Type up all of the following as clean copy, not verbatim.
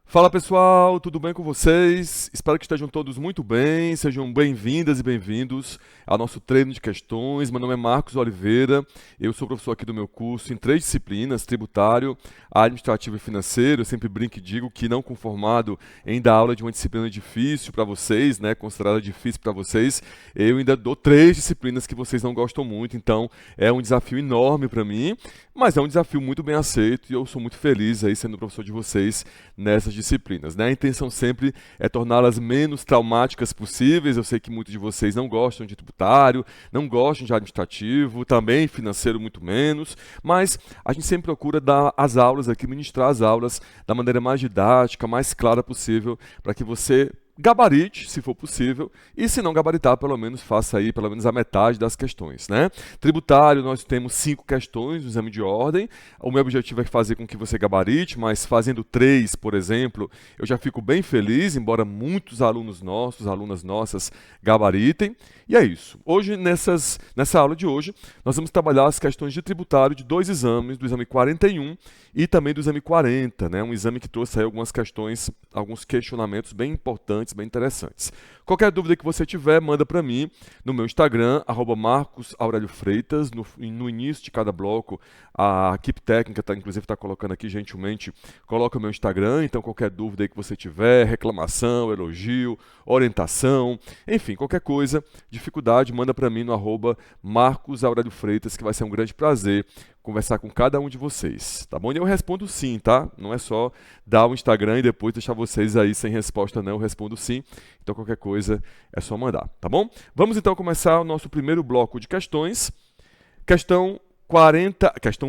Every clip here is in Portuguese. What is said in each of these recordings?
Fala pessoal, tudo bem com vocês? Espero que estejam todos muito bem, sejam bem-vindas e bem-vindos ao nosso treino de questões. Meu nome é Marcos Oliveira, eu sou professor aqui do meu curso em 3 disciplinas, tributário, administrativo e financeiro. Eu sempre brinco e digo que não conformado em dar aula de uma disciplina difícil para vocês, né, considerada difícil para vocês, eu ainda dou 3 disciplinas que vocês não gostam muito, então é um desafio enorme para mim, mas é um desafio muito bem aceito e eu sou muito feliz aí sendo professor de vocês nessas disciplinas, né? A intenção sempre é torná-las menos traumáticas possíveis. Eu sei que muitos de vocês não gostam de tributário, não gostam de administrativo, também financeiro muito menos, mas a gente sempre procura dar as aulas aqui, ministrar as aulas da maneira mais didática, mais clara possível, para que você gabarite, se for possível, e se não gabaritar, pelo menos faça aí pelo menos a metade das questões, né? Tributário, nós temos 5 questões no exame de ordem. O meu objetivo é fazer com que você gabarite, mas fazendo 3, por exemplo, eu já fico bem feliz, embora muitos alunos nossos, alunas nossas, gabaritem. E é isso. Hoje, nessa aula de hoje, nós vamos trabalhar as questões de tributário de 2 exames, do exame 41 e também do exame 40, né? Um exame que trouxe aí algumas questões, alguns questionamentos bem importantes, bem interessantes. Qualquer dúvida que você tiver, manda para mim no meu Instagram, @MarcosAureliofreitas. No início de cada bloco, a equipe técnica, inclusive está colocando aqui gentilmente, coloca o meu Instagram. Então qualquer dúvida aí que você tiver, reclamação, elogio, orientação, enfim, qualquer coisa, dificuldade, manda para mim no @MarcosAureliofreitas, que vai ser um grande prazer conversar com cada um de vocês, tá bom? E eu respondo sim, tá? Não é só dar o Instagram e depois deixar vocês aí sem resposta, não. Eu respondo sim. Então qualquer coisa é só mandar, tá bom? Vamos então começar o nosso primeiro bloco de questões. Questão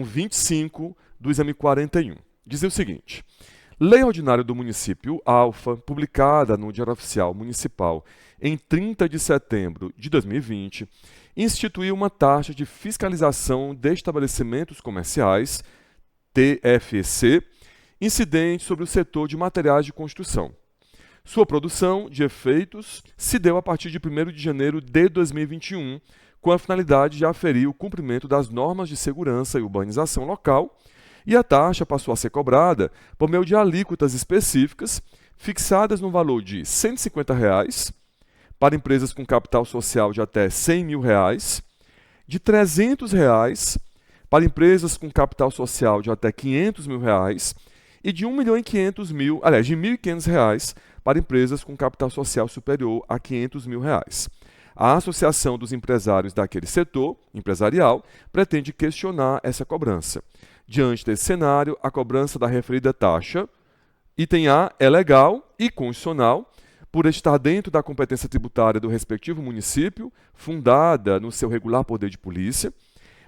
25 do exame 41. Diz o seguinte: Lei Ordinária do Município Alfa, publicada no Diário Oficial Municipal em 30 de setembro de 2020, instituiu uma taxa de fiscalização de estabelecimentos comerciais, TFEC, incidente sobre o setor de materiais de construção. Sua produção de efeitos se deu a partir de 1º de janeiro de 2021, com a finalidade de aferir o cumprimento das normas de segurança e urbanização local, e a taxa passou a ser cobrada por meio de alíquotas específicas, fixadas no valor de R$ 150 para empresas com capital social de até R$ 100 mil, de R$ 300 para empresas com capital social de até R$ 500 mil e de R$ 1.500.000, aliás, de R$ 1.500 para empresas com capital social superior a R$ 500 mil. A Associação dos Empresários daquele setor empresarial pretende questionar essa cobrança. Diante desse cenário, a cobrança da referida taxa, item A, é legal e constitucional, por estar dentro da competência tributária do respectivo município, fundada no seu regular poder de polícia.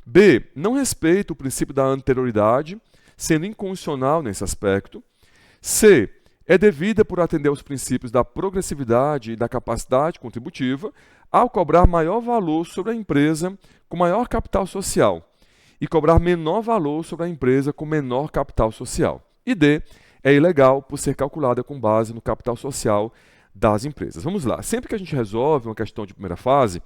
B, não respeita o princípio da anterioridade, sendo inconstitucional nesse aspecto. C, é devida por atender aos princípios da progressividade e da capacidade contributiva, ao cobrar maior valor sobre a empresa com maior capital social e cobrar menor valor sobre a empresa com menor capital social. E D, é ilegal por ser calculada com base no capital social das empresas. Vamos lá. Sempre que a gente resolve uma questão de primeira fase,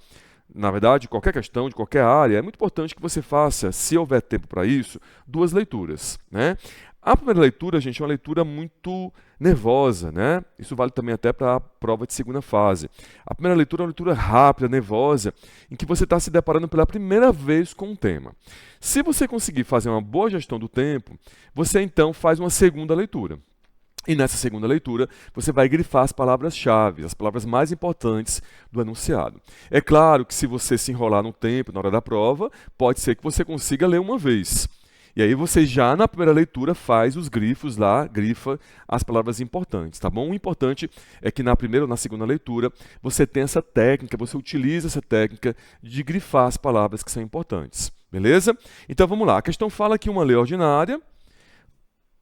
na verdade, qualquer questão de qualquer área, é muito importante que você faça, se houver tempo para isso, 2 leituras, né? A primeira leitura, gente, é uma leitura muito nervosa, né? Isso vale também até para a prova de segunda fase. A primeira leitura é uma leitura rápida, nervosa, em que você está se deparando pela primeira vez com um tema. Se você conseguir fazer uma boa gestão do tempo, você então faz uma segunda leitura. E nessa segunda leitura, você vai grifar as palavras-chave, as palavras mais importantes do enunciado. É claro que se você se enrolar no tempo, na hora da prova, pode ser que você consiga ler uma vez. E aí você já na primeira leitura faz os grifos lá, grifa as palavras importantes, tá bom? O importante é que na primeira ou na segunda leitura você tem essa técnica, você utiliza essa técnica de grifar as palavras que são importantes, beleza? Então vamos lá, a questão fala que uma lei ordinária,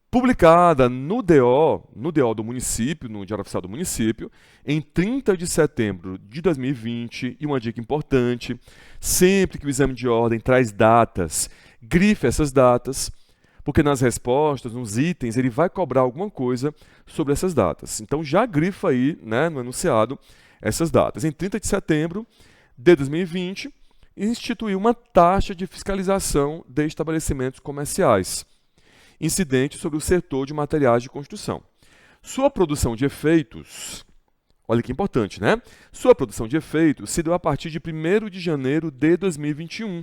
publicada no DO do município, no Diário Oficial do Município, em 30 de setembro de 2020, e uma dica importante, sempre que o exame de ordem traz datas, grife essas datas, porque nas respostas, nos itens, ele vai cobrar alguma coisa sobre essas datas. Então já grifa aí, né, no enunciado, essas datas. Em 30 de setembro de 2020, instituiu uma taxa de fiscalização de estabelecimentos comerciais, incidente sobre o setor de materiais de construção. Sua produção de efeitos, olha que importante, né? Sua produção de efeitos se deu a partir de 1º de janeiro de 2021,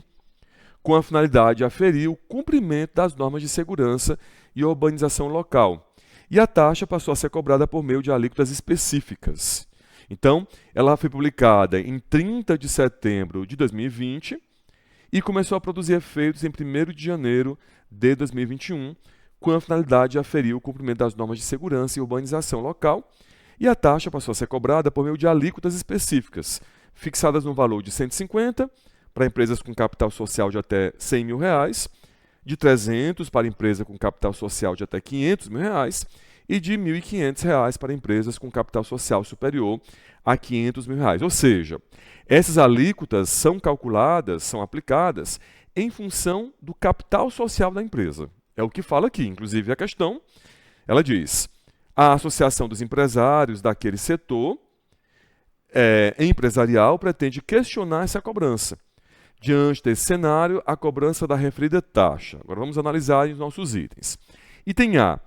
com a finalidade de aferir o cumprimento das normas de segurança e urbanização local. E a taxa passou a ser cobrada por meio de alíquotas específicas. Então, ela foi publicada em 30 de setembro de 2020 e começou a produzir efeitos em 1º de janeiro de 2021, com a finalidade de aferir o cumprimento das normas de segurança e urbanização local. E a taxa passou a ser cobrada por meio de alíquotas específicas, fixadas no valor de 150 para empresas com capital social de até R$100 mil, de 300 para empresa com capital social de até R$500 mil e de R$1.500 para empresas com capital social superior a R$500 mil. Ou seja, essas alíquotas são calculadas, são aplicadas em função do capital social da empresa. É o que fala aqui, inclusive a questão, ela diz: a Associação dos Empresários daquele setor empresarial pretende questionar essa cobrança. Diante desse cenário, a cobrança da referida taxa. Agora vamos analisar os nossos itens. Item A.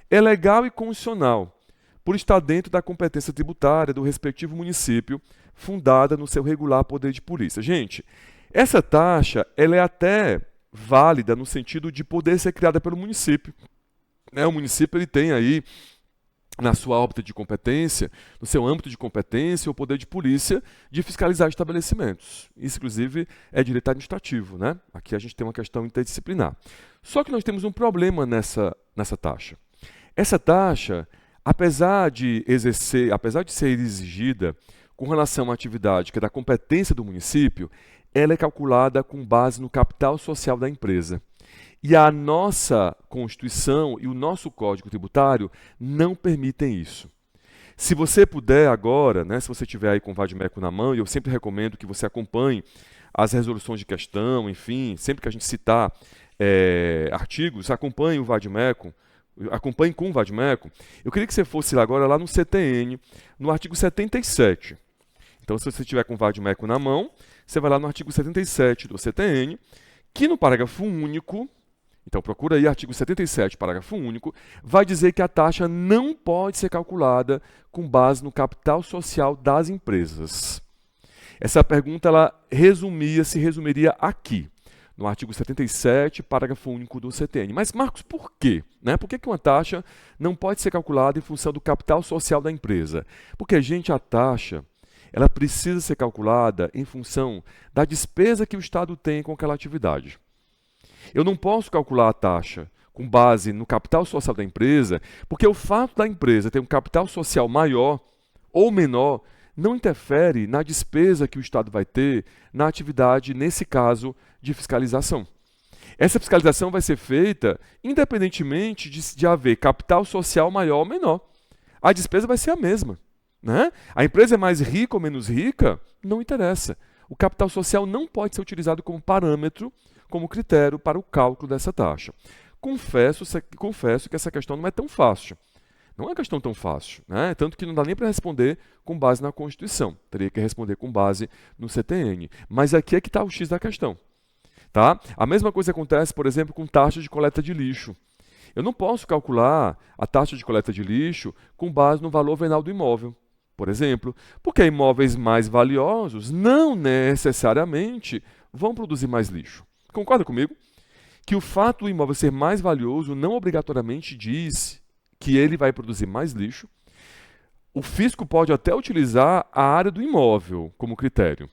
É legal e constitucional, por estar dentro da competência tributária do respectivo município, fundada no seu regular poder de polícia. Gente, essa taxa ela é até válida no sentido de poder ser criada pelo município. O município ele tem aí, na sua órbita de competência, no seu âmbito de competência, o poder de polícia de fiscalizar estabelecimentos. Isso, inclusive, é direito administrativo, né? Aqui a gente tem uma questão interdisciplinar. Só que nós temos um problema nessa taxa. Essa taxa, apesar de ser exigida com relação a uma atividade que é da competência do município, ela é calculada com base no capital social da empresa. E a nossa Constituição e o nosso Código Tributário não permitem isso. Se você puder agora, se você estiver aí com o Vadimeco na mão, e eu sempre recomendo que você acompanhe as resoluções de questão, enfim, sempre que a gente citar artigos, acompanhe o Vadimeco, acompanhe com o Vadimeco. Eu queria que você fosse agora lá no CTN, no artigo 77. Então, se você estiver com o Vadimeco na mão, você vai lá no artigo 77 do CTN, que no parágrafo único, então procura aí artigo 77, parágrafo único, vai dizer que a taxa não pode ser calculada com base no capital social das empresas. Essa pergunta ela se resumiria aqui, no artigo 77, parágrafo único do CTN. Mas, Marcos, por quê? Por que uma taxa não pode ser calculada em função do capital social da empresa? Porque, gente, a taxa ela precisa ser calculada em função da despesa que o Estado tem com aquela atividade. Eu não posso calcular a taxa com base no capital social da empresa, porque o fato da empresa ter um capital social maior ou menor não interfere na despesa que o Estado vai ter na atividade, nesse caso, de fiscalização. Essa fiscalização vai ser feita independentemente de haver capital social maior ou menor. A despesa vai ser a mesma. A empresa é mais rica ou menos rica? Não interessa. O capital social não pode ser utilizado como parâmetro, como critério para o cálculo dessa taxa. Confesso que essa questão não é tão fácil. Não é uma questão tão fácil, tanto que não dá nem para responder com base na Constituição. Teria que responder com base no CTN. Mas aqui é que está o X da questão. Tá? A mesma coisa acontece, por exemplo, com taxa de coleta de lixo. Eu não posso calcular a taxa de coleta de lixo com base no valor venal do imóvel, por exemplo, porque imóveis mais valiosos não necessariamente vão produzir mais lixo. Concorda comigo? Que o fato do imóvel ser mais valioso não obrigatoriamente diz que ele vai produzir mais lixo. O fisco pode até utilizar a área do imóvel como critério.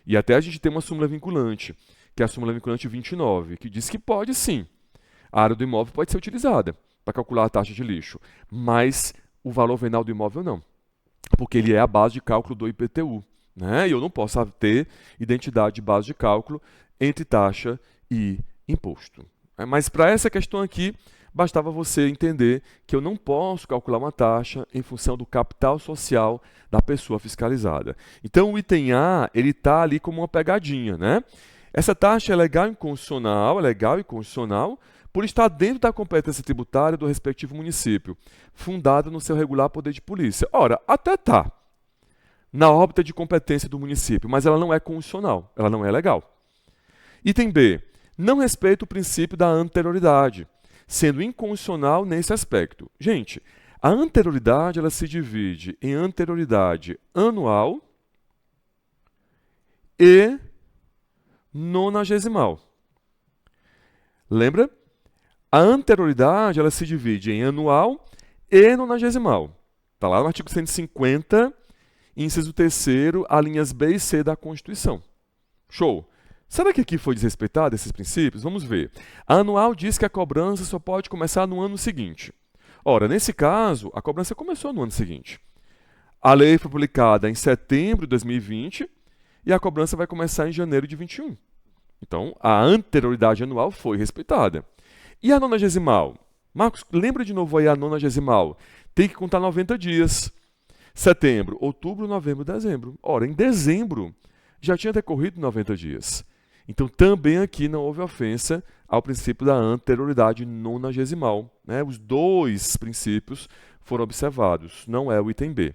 E até a gente tem uma súmula vinculante, que é a súmula vinculante 29, que diz que pode sim. A área do imóvel pode ser utilizada para calcular a taxa de lixo, mas o valor venal do imóvel não, porque ele é a base de cálculo do IPTU. E eu não posso ter identidade de base de cálculo entre taxa e imposto. Mas para essa questão aqui, bastava você entender que eu não posso calcular uma taxa em função do capital social da pessoa fiscalizada. Então o item A ele está ali como uma pegadinha. Essa taxa é legal e constitucional, por estar dentro da competência tributária do respectivo município, fundado no seu regular poder de polícia. Ora, até está na órbita de competência do município, mas ela não é constitucional, ela não é legal. Item B. Não respeita o princípio da anterioridade, sendo inconstitucional nesse aspecto. Gente, A anterioridade ela se divide em anterioridade anual e nonagesimal. Lembra? A anterioridade ela se divide em anual e nonagesimal. Está lá no artigo 150, inciso 3º, alíneas B e C da Constituição. Show! Será que aqui foi desrespeitado esses princípios? Vamos ver. A anual diz que a cobrança só pode começar no ano seguinte. Ora, nesse caso, a cobrança começou no ano seguinte. A lei foi publicada em setembro de 2020 e a cobrança vai começar em janeiro de 21. Então, a anterioridade anual foi respeitada. E a nonagesimal? Marcos, lembra de novo aí a nonagesimal? Tem que contar 90 dias. Setembro, outubro, novembro, dezembro. Ora, em dezembro já tinha decorrido 90 dias. Então, também aqui não houve ofensa ao princípio da anterioridade nonagesimal, né? Os dois princípios foram observados, não é o item B.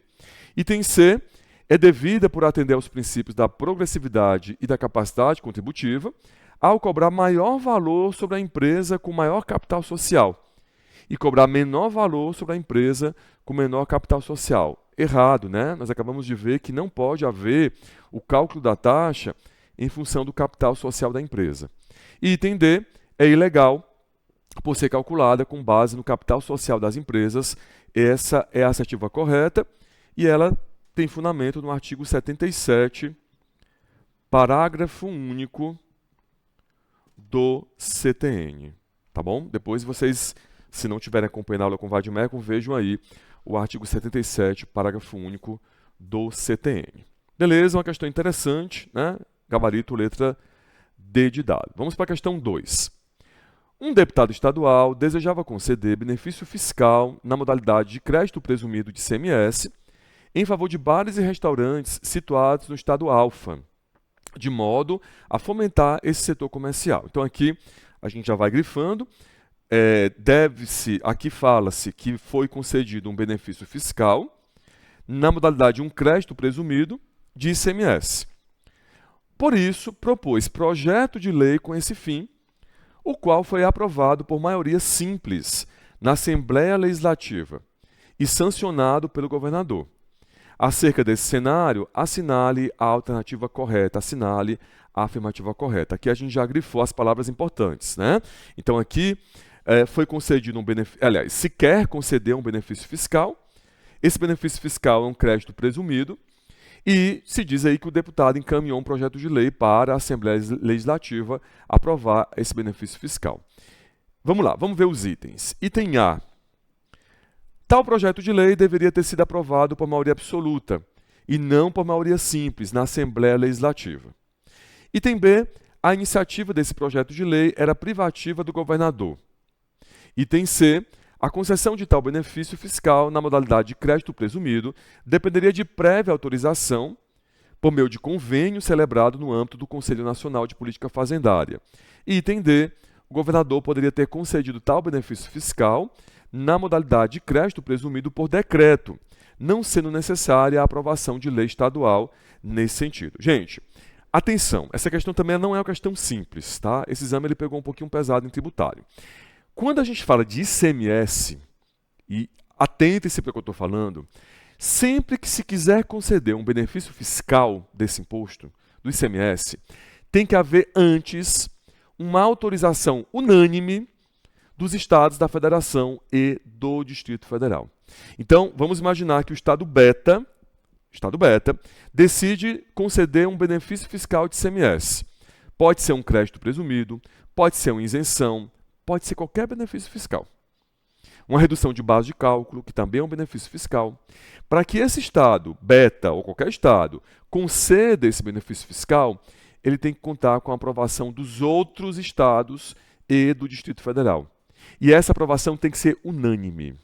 Item C é devida por atender aos princípios da progressividade e da capacidade contributiva, ao cobrar maior valor sobre a empresa com maior capital social e cobrar menor valor sobre a empresa com menor capital social. Errado, né? Nós acabamos de ver que não pode haver o cálculo da taxa em função do capital social da empresa. E item D é ilegal por ser calculada com base no capital social das empresas. Essa é a assertiva correta e ela tem fundamento no artigo 77, parágrafo único do CTN. Tá bom? Depois vocês, se não tiverem acompanhando a aula com o Vadimeco, vejam aí o artigo 77, parágrafo único do CTN. Beleza, uma questão interessante, né? Gabarito, letra D de dado. Vamos para a questão 2. Um deputado estadual desejava conceder benefício fiscal na modalidade de crédito presumido de ICMS em favor de bares e restaurantes situados no estado alfa, de modo a fomentar esse setor comercial. Então aqui a gente já vai grifando. Aqui fala-se que foi concedido um benefício fiscal na modalidade de um crédito presumido de ICMS. Por isso, propôs projeto de lei com esse fim, o qual foi aprovado por maioria simples na Assembleia Legislativa e sancionado pelo governador. Acerca desse cenário, assinale a alternativa correta, assinale a afirmativa correta. Aqui a gente já grifou as palavras importantes, né? Então aqui foi concedido um benefício, aliás, se quer conceder um benefício fiscal, esse benefício fiscal é um crédito presumido, e se diz aí que o deputado encaminhou um projeto de lei para a Assembleia Legislativa aprovar esse benefício fiscal. Vamos lá, vamos ver os itens. Item A. Tal projeto de lei deveria ter sido aprovado por maioria absoluta e não por maioria simples na Assembleia Legislativa. Item B. A iniciativa desse projeto de lei era privativa do governador. Item C. A concessão de tal benefício fiscal na modalidade de crédito presumido dependeria de prévia autorização por meio de convênio celebrado no âmbito do Conselho Nacional de Política Fazendária. E item D, o governador poderia ter concedido tal benefício fiscal na modalidade de crédito presumido por decreto, não sendo necessária a aprovação de lei estadual nesse sentido. Gente, atenção, essa questão também não é uma questão simples, tá? Esse exame ele pegou um pouquinho pesado em tributário. Quando a gente fala de ICMS, e atentem-se para o que eu estou falando, sempre que se quiser conceder um benefício fiscal desse imposto, do ICMS, tem que haver antes uma autorização unânime dos estados da federação e do Distrito Federal. Então, vamos imaginar que o estado beta, decide conceder um benefício fiscal de ICMS. Pode ser um crédito presumido, pode ser uma isenção, pode ser qualquer benefício fiscal. Uma redução de base de cálculo, que também é um benefício fiscal. Para que esse estado, beta ou qualquer estado, conceda esse benefício fiscal, ele tem que contar com a aprovação dos outros estados e do Distrito Federal. E essa aprovação tem que ser unânime.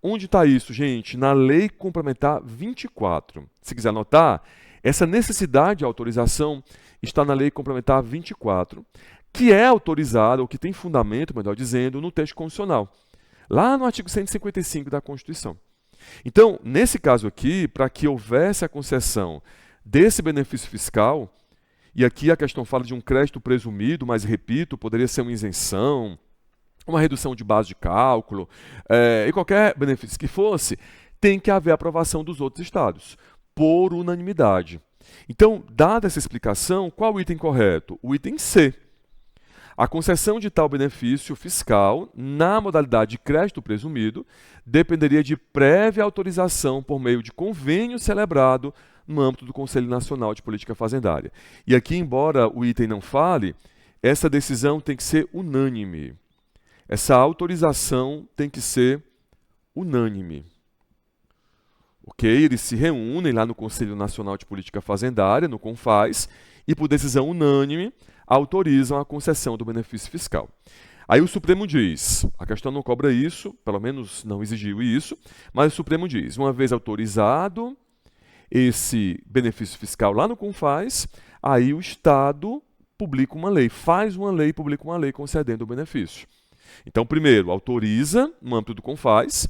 Onde está isso, gente? Na Lei Complementar 24. Se quiser anotar, essa necessidade de autorização está na Lei Complementar 24, que é autorizada, ou que tem fundamento, melhor dizendo, no texto constitucional, lá no artigo 155 da Constituição. Então, nesse caso aqui, para que houvesse a concessão desse benefício fiscal, e aqui a questão fala de um crédito presumido, mas repito, poderia ser uma isenção, uma redução de base de cálculo, e qualquer benefício que fosse, tem que haver aprovação dos outros estados, por unanimidade. Então, dada essa explicação, qual o item correto? O item C. A concessão de tal benefício fiscal, na modalidade de crédito presumido, dependeria de prévia autorização por meio de convênio celebrado no âmbito do Conselho Nacional de Política Fazendária. E aqui, embora o item não fale, essa decisão tem que ser unânime. Essa autorização tem que ser unânime. Ok? Eles se reúnem lá no Conselho Nacional de Política Fazendária, no CONFAS, e por decisão unânime autorizam a concessão do benefício fiscal. Aí o Supremo diz, a questão não cobra isso, pelo menos não exigiu isso, mas o Supremo diz, uma vez autorizado esse benefício fiscal lá no CONFAS, aí o Estado publica uma lei, faz uma lei, publica uma lei concedendo o benefício. Então, primeiro, autoriza no âmbito do CONFAS,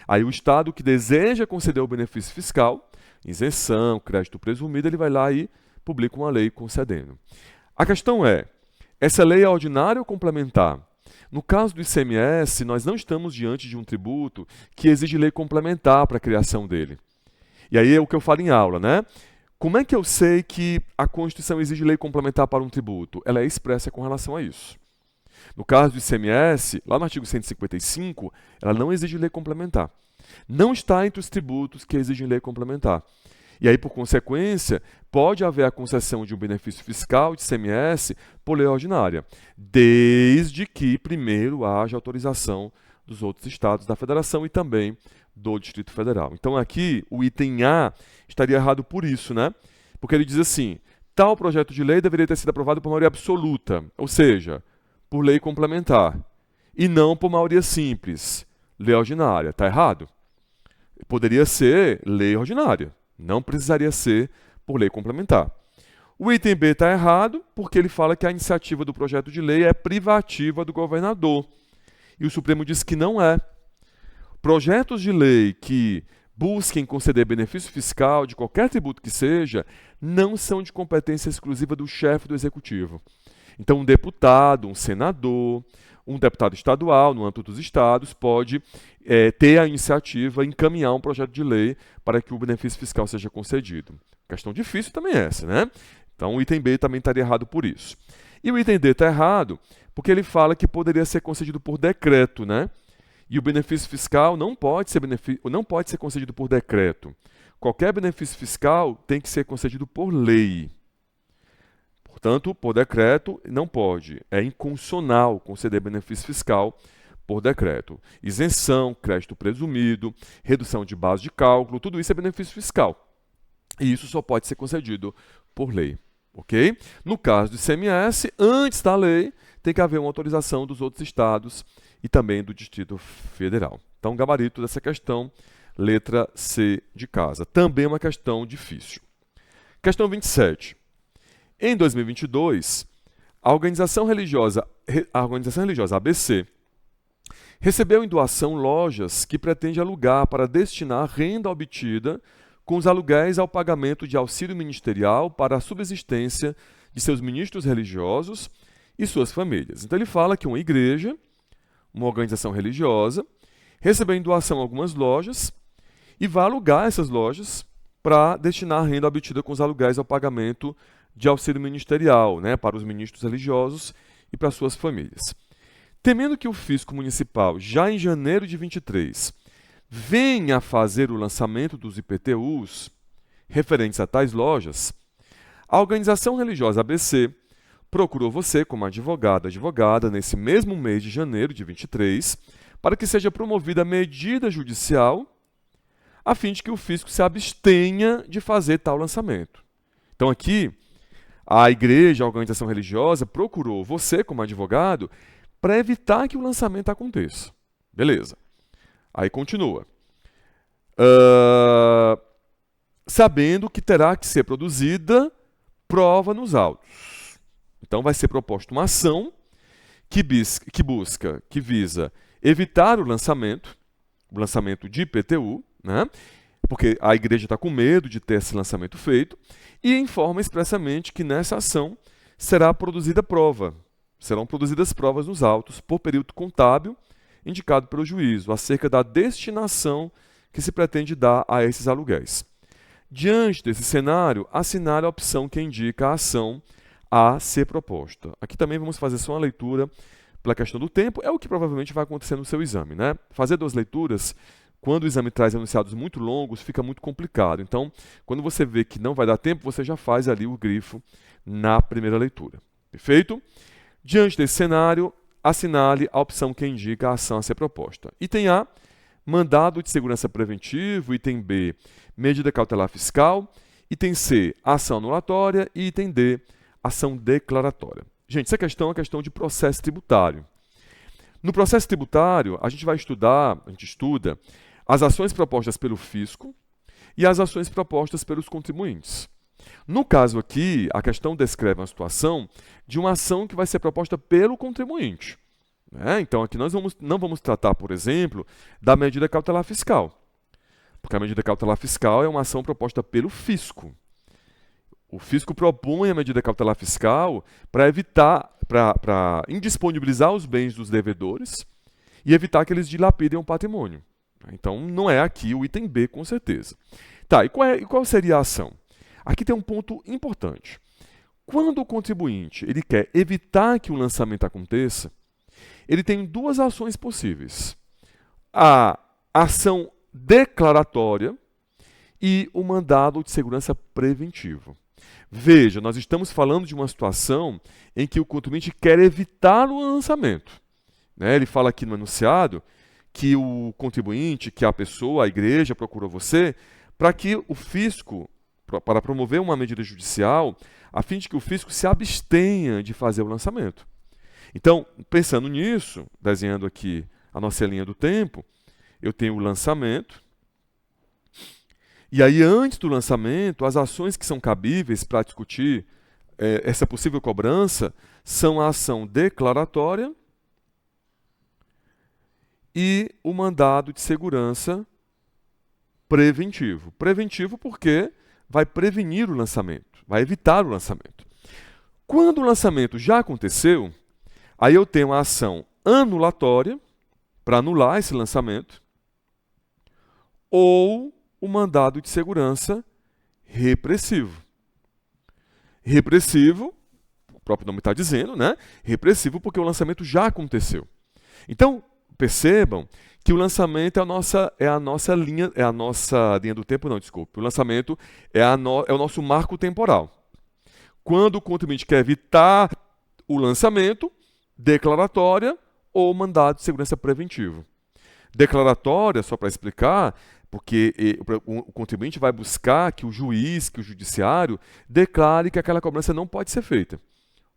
aí o Estado que deseja conceder o benefício fiscal, isenção, crédito presumido, ele vai lá e publica uma lei concedendo. A questão é, essa lei é ordinária ou complementar? No caso do ICMS, nós não estamos diante de um tributo que exige lei complementar para a criação dele. E aí é o que eu falo em aula, né? Como é que eu sei que a Constituição exige lei complementar para um tributo? Ela é expressa com relação a isso. No caso do ICMS, lá no artigo 155, ela não exige lei complementar. Não está entre os tributos que exigem lei complementar. E aí, por consequência, pode haver a concessão de um benefício fiscal de ICMS por lei ordinária, desde que primeiro haja autorização dos outros estados da federação e também do Distrito Federal. Então aqui o item A estaria errado por isso, né? Porque ele diz assim, tal projeto de lei deveria ter sido aprovado por maioria absoluta, ou seja, por lei complementar, e não por maioria simples, lei ordinária. Está errado? Poderia ser lei ordinária, não precisaria ser por lei complementar. O item B está errado porque ele fala que a iniciativa do projeto de lei é privativa do governador. E o Supremo diz que não é. Projetos de lei que busquem conceder benefício fiscal de qualquer tributo que seja, não são de competência exclusiva do chefe do executivo. Então, um deputado, um senador, um deputado estadual, no âmbito dos estados, pode ter a iniciativa, encaminhar um projeto de lei para que o benefício fiscal seja concedido. Questão difícil também é essa, né? Então, o item B também estaria errado por isso. E o item D está errado porque ele fala que poderia ser concedido por decreto, né? E o benefício fiscal não pode ser concedido por decreto. Qualquer benefício fiscal tem que ser concedido por lei. Portanto, por decreto, não pode. É inconstitucional conceder benefício fiscal por decreto. Isenção, crédito presumido, redução de base de cálculo, tudo isso é benefício fiscal. E isso só pode ser concedido por lei. Ok? No caso do ICMS, antes da lei, tem que haver uma autorização dos outros estados e também do Distrito Federal. Então, gabarito dessa questão, letra C de casa. Também uma questão difícil. Questão 27. Em 2022, a organização religiosa ABC recebeu em doação lojas que pretende alugar para destinar renda obtida com os aluguéis ao pagamento de auxílio ministerial para a subsistência de seus ministros religiosos e suas famílias. Então ele fala que uma igreja, uma organização religiosa, recebeu em doação algumas lojas e vai alugar essas lojas para destinar a renda obtida com os aluguéis ao pagamento de auxílio ministerial, né, para os ministros religiosos e para suas famílias. Temendo que o fisco municipal, já em janeiro de 23, venha a fazer o lançamento dos IPTUs referentes a tais lojas, a organização religiosa ABC procurou você, como advogada, nesse mesmo mês de janeiro de 23, para que seja promovida medida judicial a fim de que o fisco se abstenha de fazer tal lançamento. Então aqui, a igreja, a organização religiosa, procurou você, como advogado, para evitar que o lançamento aconteça. Beleza. Aí continua. Sabendo que terá que ser produzida prova nos autos. Então vai ser proposta uma ação que visa evitar o lançamento de IPTU, né? Porque a igreja está com medo de ter esse lançamento feito, e informa expressamente que nessa ação será produzida prova, serão produzidas provas nos autos por período contábil indicado pelo juízo acerca da destinação que se pretende dar a esses aluguéis. Diante desse cenário, assinale a opção que indica a ação a ser proposta. Aqui também vamos fazer só uma leitura pela questão do tempo, é o que provavelmente vai acontecer no seu exame, né? Fazer 2 leituras, quando o exame traz enunciados muito longos, fica muito complicado. Então, quando você vê que não vai dar tempo, você já faz ali o grifo na primeira leitura. Perfeito? Diante desse cenário, assinale a opção que indica a ação a ser proposta. Item A, mandado de segurança preventivo. Item B, medida cautelar fiscal. Item C, ação anulatória. E item D, ação declaratória. Gente, essa questão é uma questão de processo tributário. No processo tributário, a gente estuda as ações propostas pelo fisco e as ações propostas pelos contribuintes. No caso aqui, a questão descreve uma situação de uma ação que vai ser proposta pelo contribuinte, né? Então, aqui nós não vamos tratar, por exemplo, da medida cautelar fiscal, porque a medida cautelar fiscal é uma ação proposta pelo fisco. O fisco propõe a medida cautelar fiscal para indisponibilizar os bens dos devedores e evitar que eles dilapidem o patrimônio. Então, não é aqui o item B, com certeza. Tá, e qual seria a ação? Aqui tem um ponto importante. Quando o contribuinte ele quer evitar que o lançamento aconteça, ele tem 2 ações possíveis. A ação declaratória e o mandado de segurança preventivo. Veja, nós estamos falando de uma situação em que o contribuinte quer evitar o lançamento, né? Ele fala aqui no enunciado que o contribuinte, que a pessoa, a igreja, procurou você para que o fisco, para promover uma medida judicial, a fim de que o fisco se abstenha de fazer o lançamento. Então, pensando nisso, desenhando aqui a nossa linha do tempo, eu tenho o lançamento. E aí, antes do lançamento, as ações que são cabíveis para discutir essa possível cobrança são a ação declaratória e o mandado de segurança preventivo. Preventivo porque vai prevenir o lançamento, vai evitar o lançamento. Quando o lançamento já aconteceu, aí eu tenho a ação anulatória para anular esse lançamento ou o mandado de segurança repressivo. Repressivo, o próprio nome está dizendo, né? Repressivo porque o lançamento já aconteceu. Então, percebam que o lançamento é a nossa linha do tempo, não, desculpe. O lançamento é o nosso marco temporal. Quando o contribuinte quer evitar o lançamento, declaratória ou mandado de segurança preventivo. Declaratória, só para explicar, porque o contribuinte vai buscar que o juiz, que o judiciário, declare que aquela cobrança não pode ser feita.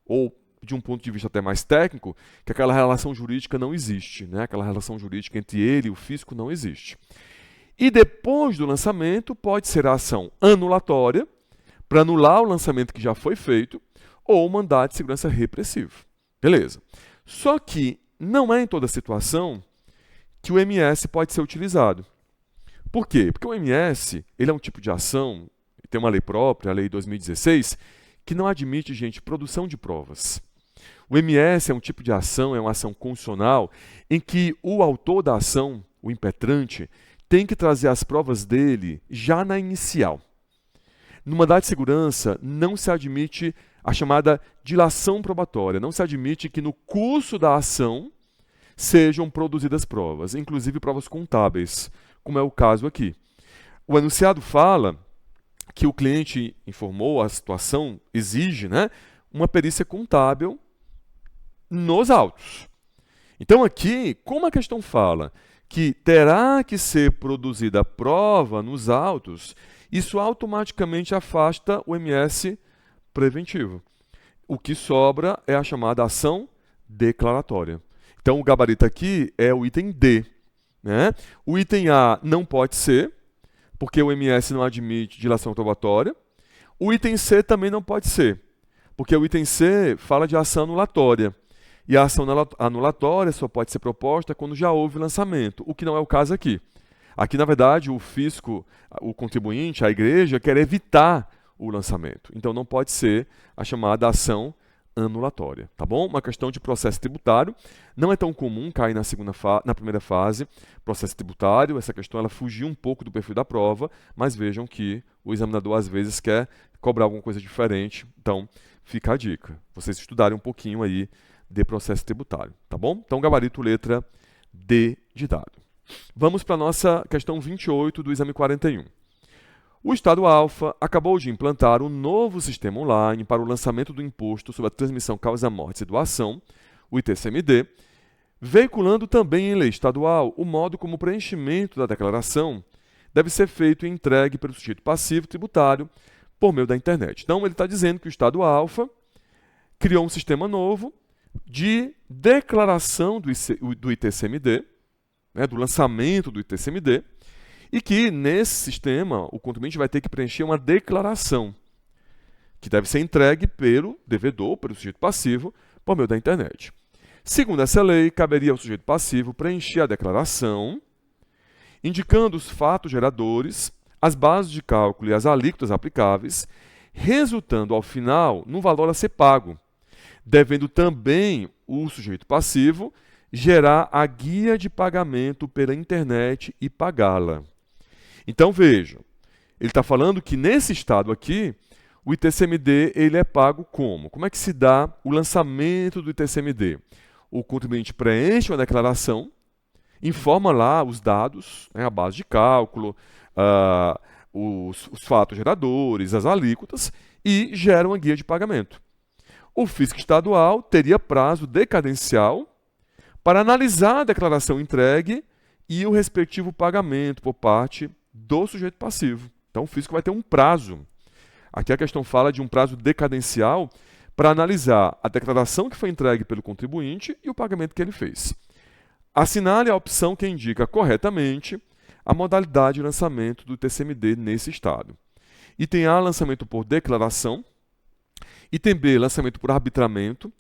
Ou, de um ponto de vista até mais técnico, que aquela relação jurídica não existe, né? Aquela relação jurídica entre ele e o fisco não existe. E depois do lançamento, pode ser a ação anulatória, para anular o lançamento que já foi feito, ou mandado de segurança repressivo. Beleza. Só que não é em toda situação que o MS pode ser utilizado. Por quê? Porque o MS ele é um tipo de ação, tem uma lei própria, a Lei 2016, que não admite, gente, produção de provas. O MS é um tipo de ação, é uma ação constitucional, em que o autor da ação, o impetrante, tem que trazer as provas dele já na inicial. No mandado de segurança, não se admite a chamada dilação probatória, não se admite que no curso da ação sejam produzidas provas, inclusive provas contábeis, como é o caso aqui. O enunciado fala que o cliente informou, a situação exige, né, uma perícia contábil nos autos. Então aqui, como a questão fala que terá que ser produzida prova nos autos, isso automaticamente afasta o MS preventivo. O que sobra é a chamada ação declaratória. Então o gabarito aqui é o item D, né? O item A não pode ser, porque o MS não admite dilação probatória. O item C também não pode ser, porque o item C fala de ação anulatória. E a ação anulatória só pode ser proposta quando já houve lançamento, o que não é o caso aqui. Aqui, na verdade, o fisco, o contribuinte, a igreja, quer evitar o lançamento. Então, não pode ser a chamada ação anulatória, tá bom? Uma questão de processo tributário. Não é tão comum cair na primeira fase, processo tributário. Essa questão ela fugiu um pouco do perfil da prova, mas vejam que o examinador às vezes quer cobrar alguma coisa diferente. Então, fica a dica. Vocês estudarem um pouquinho aí de processo tributário, tá bom? Então, gabarito letra D de dado. Vamos para a nossa questão 28 do exame 41. O Estado Alfa acabou de implantar um novo sistema online para o lançamento do Imposto sobre a Transmissão, Causa-Mortes e Doação, o ITCMD, veiculando também em lei estadual o modo como o preenchimento da declaração deve ser feito e entregue pelo sujeito passivo tributário por meio da internet. Então, ele está dizendo que o Estado Alfa criou um sistema novo de declaração do ITCMD, né, do lançamento do ITCMD, e que, nesse sistema, o contribuinte vai ter que preencher uma declaração, que deve ser entregue pelo devedor, pelo sujeito passivo, por meio da internet. Segundo essa lei, caberia ao sujeito passivo preencher a declaração, indicando os fatos geradores, as bases de cálculo e as alíquotas aplicáveis, resultando, ao final, no valor a ser pago, devendo também o sujeito passivo gerar a guia de pagamento pela internet e pagá-la. Então, vejam, ele está falando que nesse estado aqui, o ITCMD ele é pago como? Como é que se dá o lançamento do ITCMD? O contribuinte preenche uma declaração, informa lá os dados, né, a base de cálculo, os fatos geradores, as alíquotas, e gera uma guia de pagamento. O fisco estadual teria prazo decadencial para analisar a declaração entregue e o respectivo pagamento por parte do sujeito passivo. Então, o fisco vai ter um prazo. Aqui a questão fala de um prazo decadencial para analisar a declaração que foi entregue pelo contribuinte e o pagamento que ele fez. Assinale a opção que indica corretamente a modalidade de lançamento do ITCMD nesse estado. Item A, lançamento por declaração. Item B, lançamento por arbitramento.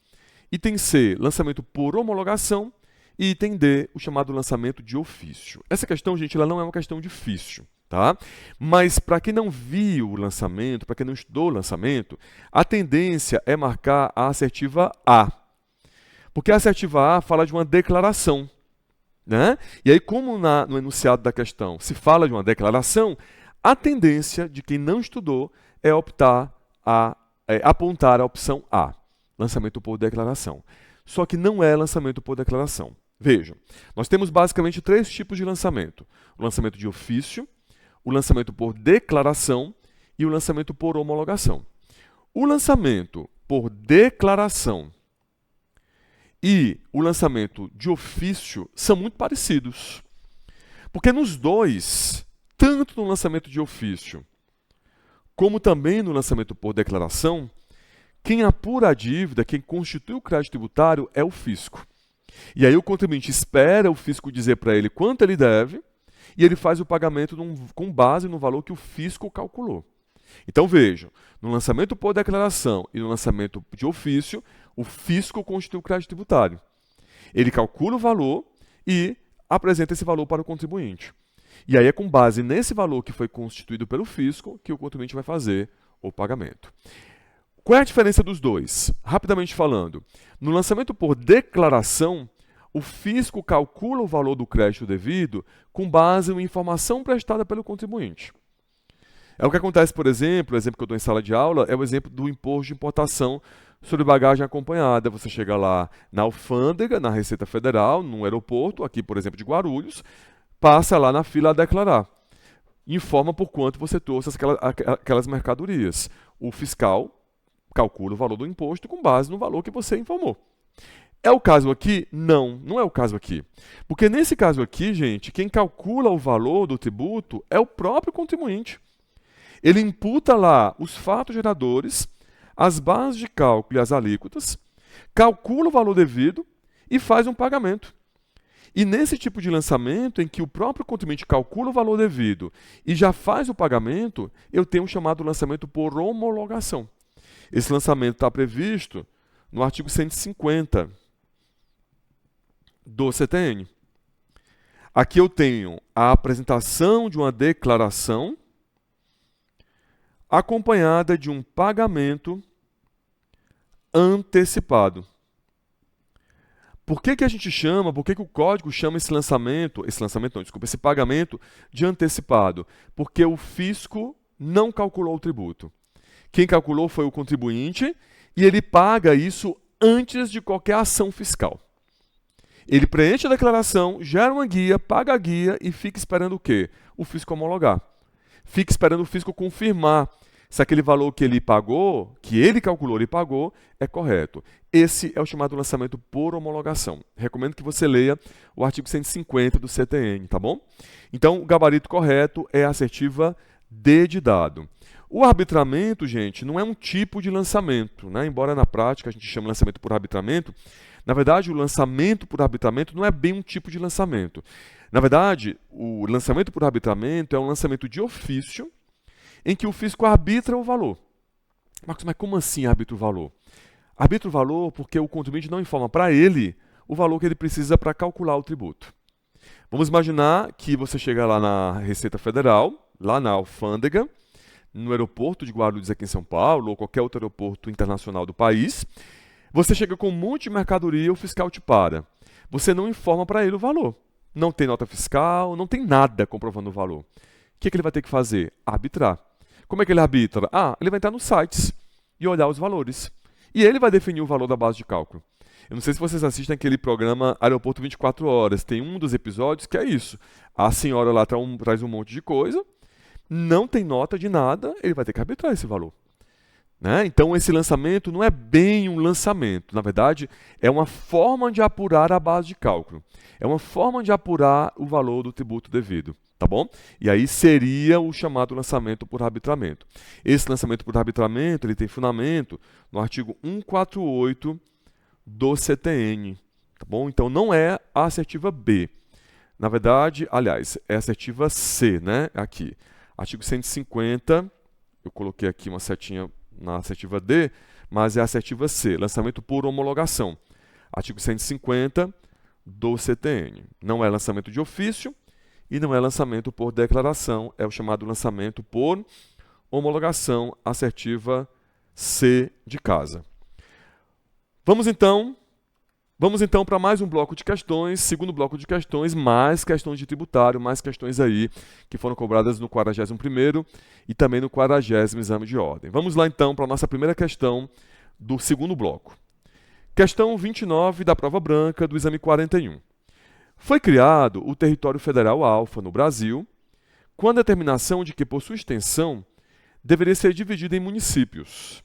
Item C, lançamento por homologação. E item D, o chamado lançamento de ofício. Essa questão, gente, ela não é uma questão difícil, tá? Mas para quem não viu o lançamento, para quem não estudou o lançamento, a tendência é marcar a assertiva A. Porque a assertiva A fala de uma declaração, né? E aí, como no enunciado da questão se fala de uma declaração, a tendência de quem não estudou é apontar a opção A, lançamento por declaração. Só que não é lançamento por declaração. Vejam, nós temos basicamente três tipos de lançamento. O lançamento de ofício, o lançamento por declaração e o lançamento por homologação. O lançamento por declaração e o lançamento de ofício são muito parecidos. Porque nos dois, tanto no lançamento de ofício como também no lançamento por declaração, quem apura a dívida, quem constitui o crédito tributário é o fisco. E aí o contribuinte espera o fisco dizer para ele quanto ele deve e ele faz o pagamento com base no valor que o fisco calculou. Então vejam, no lançamento por declaração e no lançamento de ofício, o fisco constitui o crédito tributário. Ele calcula o valor e apresenta esse valor para o contribuinte. E aí é com base nesse valor que foi constituído pelo fisco que o contribuinte vai fazer o pagamento. Qual é a diferença dos dois? Rapidamente falando, no lançamento por declaração, o fisco calcula o valor do crédito devido com base em informação prestada pelo contribuinte. É o que acontece, por exemplo, o exemplo que eu dou em sala de aula é o exemplo do imposto de importação sobre bagagem acompanhada. Você chega lá na alfândega, na Receita Federal, num aeroporto, aqui, por exemplo, de Guarulhos, passa lá na fila a declarar. Informa por quanto você trouxe aquelas mercadorias. O fiscal calcula o valor do imposto com base no valor que você informou. É o caso aqui? Não, não é o caso aqui. Porque nesse caso aqui, gente, quem calcula o valor do tributo é o próprio contribuinte. Ele imputa lá os fatos geradores, as bases de cálculo e as alíquotas, calcula o valor devido e faz um pagamento. E nesse tipo de lançamento, em que o próprio contribuinte calcula o valor devido e já faz o pagamento, eu tenho um chamado lançamento por homologação. Esse lançamento está previsto no artigo 150 do CTN. Aqui eu tenho a apresentação de uma declaração acompanhada de um pagamento antecipado. Por que a gente chama, por que o código chama esse pagamento de antecipado? Porque o fisco não calculou o tributo. Quem calculou foi o contribuinte e ele paga isso antes de qualquer ação fiscal. Ele preenche a declaração, gera uma guia, paga a guia e fica esperando o quê? O fisco homologar. Fica esperando o fisco confirmar se aquele valor que ele pagou, que ele calculou e pagou, é correto. Esse é o chamado lançamento por homologação. Recomendo que você leia o artigo 150 do CTN, tá bom? Então, o gabarito correto é a assertiva D de dado. O arbitramento, gente, não é um tipo de lançamento, né? Embora na prática a gente chame lançamento por arbitramento, na verdade o lançamento por arbitramento não é bem um tipo de lançamento. Na verdade, o lançamento por arbitramento é um lançamento de ofício em que o fisco arbitra o valor. Marcos, mas como assim arbitra o valor? Arbitra o valor porque o contribuinte não informa para ele o valor que ele precisa para calcular o tributo. Vamos imaginar que você chega lá na Receita Federal, lá na alfândega, no aeroporto de Guarulhos aqui em São Paulo, ou qualquer outro aeroporto internacional do país. Você chega com um monte de mercadoria, o fiscal te para. Você não informa para ele o valor. Não tem nota fiscal, não tem nada comprovando o valor. O que ele vai ter que fazer? Arbitrar. Como é que ele arbitra? Ele vai entrar nos sites e olhar os valores. E ele vai definir o valor da base de cálculo. Eu não sei se vocês assistem aquele programa Aeroporto 24 Horas. Tem um dos episódios que é isso. A senhora lá traz um monte de coisa, não tem nota de nada, ele vai ter que arbitrar esse valor. Né? Então, esse lançamento não é bem um lançamento. Na verdade, é uma forma de apurar a base de cálculo. É uma forma de apurar o valor do tributo devido. Tá bom? E aí seria o chamado lançamento por arbitramento. Esse lançamento por arbitramento ele tem fundamento no artigo 148 do CTN. Tá bom? Então, não é a assertiva B. Na verdade, aliás, é a assertiva C, né? Aqui. Artigo 150, eu coloquei aqui uma setinha na assertiva D, mas é a assertiva C, lançamento por homologação. Artigo 150 do CTN. Não é lançamento de ofício e não é lançamento por declaração, é o chamado lançamento por homologação, assertiva C de casa. Vamos então para mais um bloco de questões, segundo bloco de questões, mais questões de tributário, mais questões aí que foram cobradas no 41º e também no 40º exame de ordem. Vamos lá então para a nossa primeira questão do segundo bloco. Questão 29 da prova branca do exame 41. Foi criado o Território Federal Alfa no Brasil, com a determinação de que, por sua extensão, deveria ser dividido em municípios.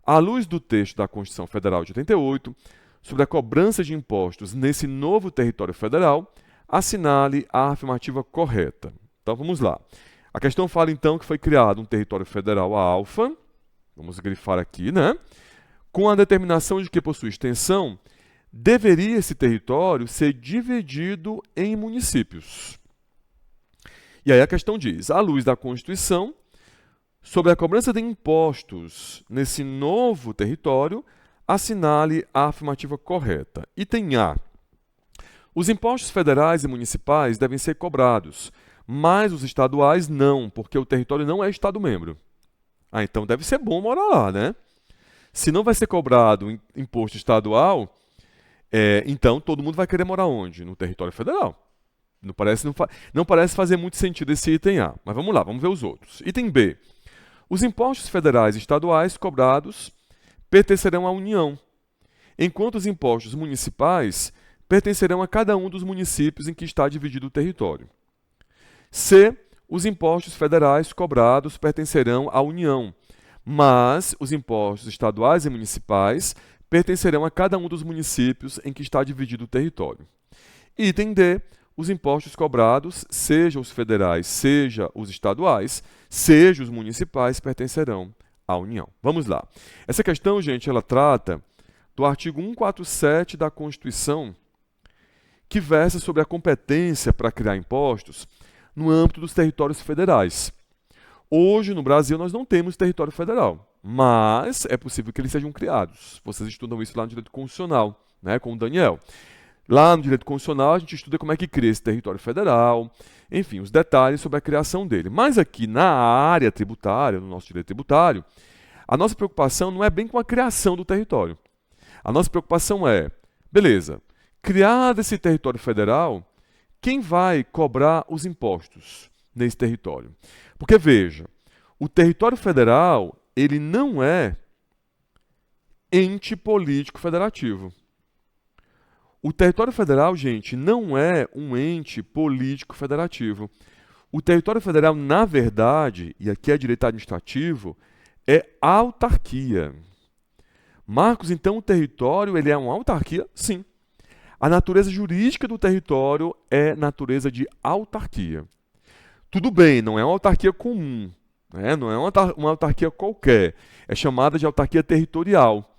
À luz do texto da Constituição Federal de 88, sobre a cobrança de impostos nesse novo território federal, assinale a afirmativa correta. Então vamos lá. A questão fala então que foi criado um território federal alfa, vamos grifar aqui, né? Com a determinação de que, por sua extensão, deveria esse território ser dividido em municípios. E aí a questão diz, à luz da Constituição, sobre a cobrança de impostos nesse novo território, assinale a afirmativa correta. Item A. Os impostos federais e municipais devem ser cobrados, mas os estaduais não, porque o território não é Estado-membro. Então deve ser bom morar lá, né? Se não vai ser cobrado imposto estadual, então todo mundo vai querer morar onde? No território federal. Não parece fazer muito sentido esse item A, mas vamos lá, vamos ver os outros. Item B. Os impostos federais e estaduais cobrados pertencerão à União, enquanto os impostos municipais pertencerão a cada um dos municípios em que está dividido o território. C. Os impostos federais cobrados pertencerão à União, mas os impostos estaduais e municipais pertencerão a cada um dos municípios em que está dividido o território. Item D. Os impostos cobrados, seja os federais, seja os estaduais, seja os municipais, pertencerão à União. Vamos lá. Essa questão, gente, ela trata do artigo 147 da Constituição, que versa sobre a competência para criar impostos no âmbito dos territórios federais. Hoje, no Brasil, nós não temos território federal, mas é possível que eles sejam criados. Vocês estudam isso lá no Direito Constitucional, né, com o Daniel. Lá no Direito Constitucional, a gente estuda como é que cria esse território federal, enfim, os detalhes sobre a criação dele. Mas aqui na área tributária, no nosso direito tributário, A nossa preocupação não é bem com a criação do território. A nossa preocupação é, beleza, criado esse território federal, quem vai cobrar os impostos nesse território? Porque, veja, o território federal, ele não é ente político federativo. O território federal, gente, não é um ente político federativo. O território federal, na verdade, e aqui é direito administrativo, é autarquia. Marcos, então o território ele é uma autarquia? Sim. A natureza jurídica do território é natureza de autarquia. Tudo bem, não é uma autarquia comum, né? Não é uma autarquia qualquer. É chamada de autarquia territorial.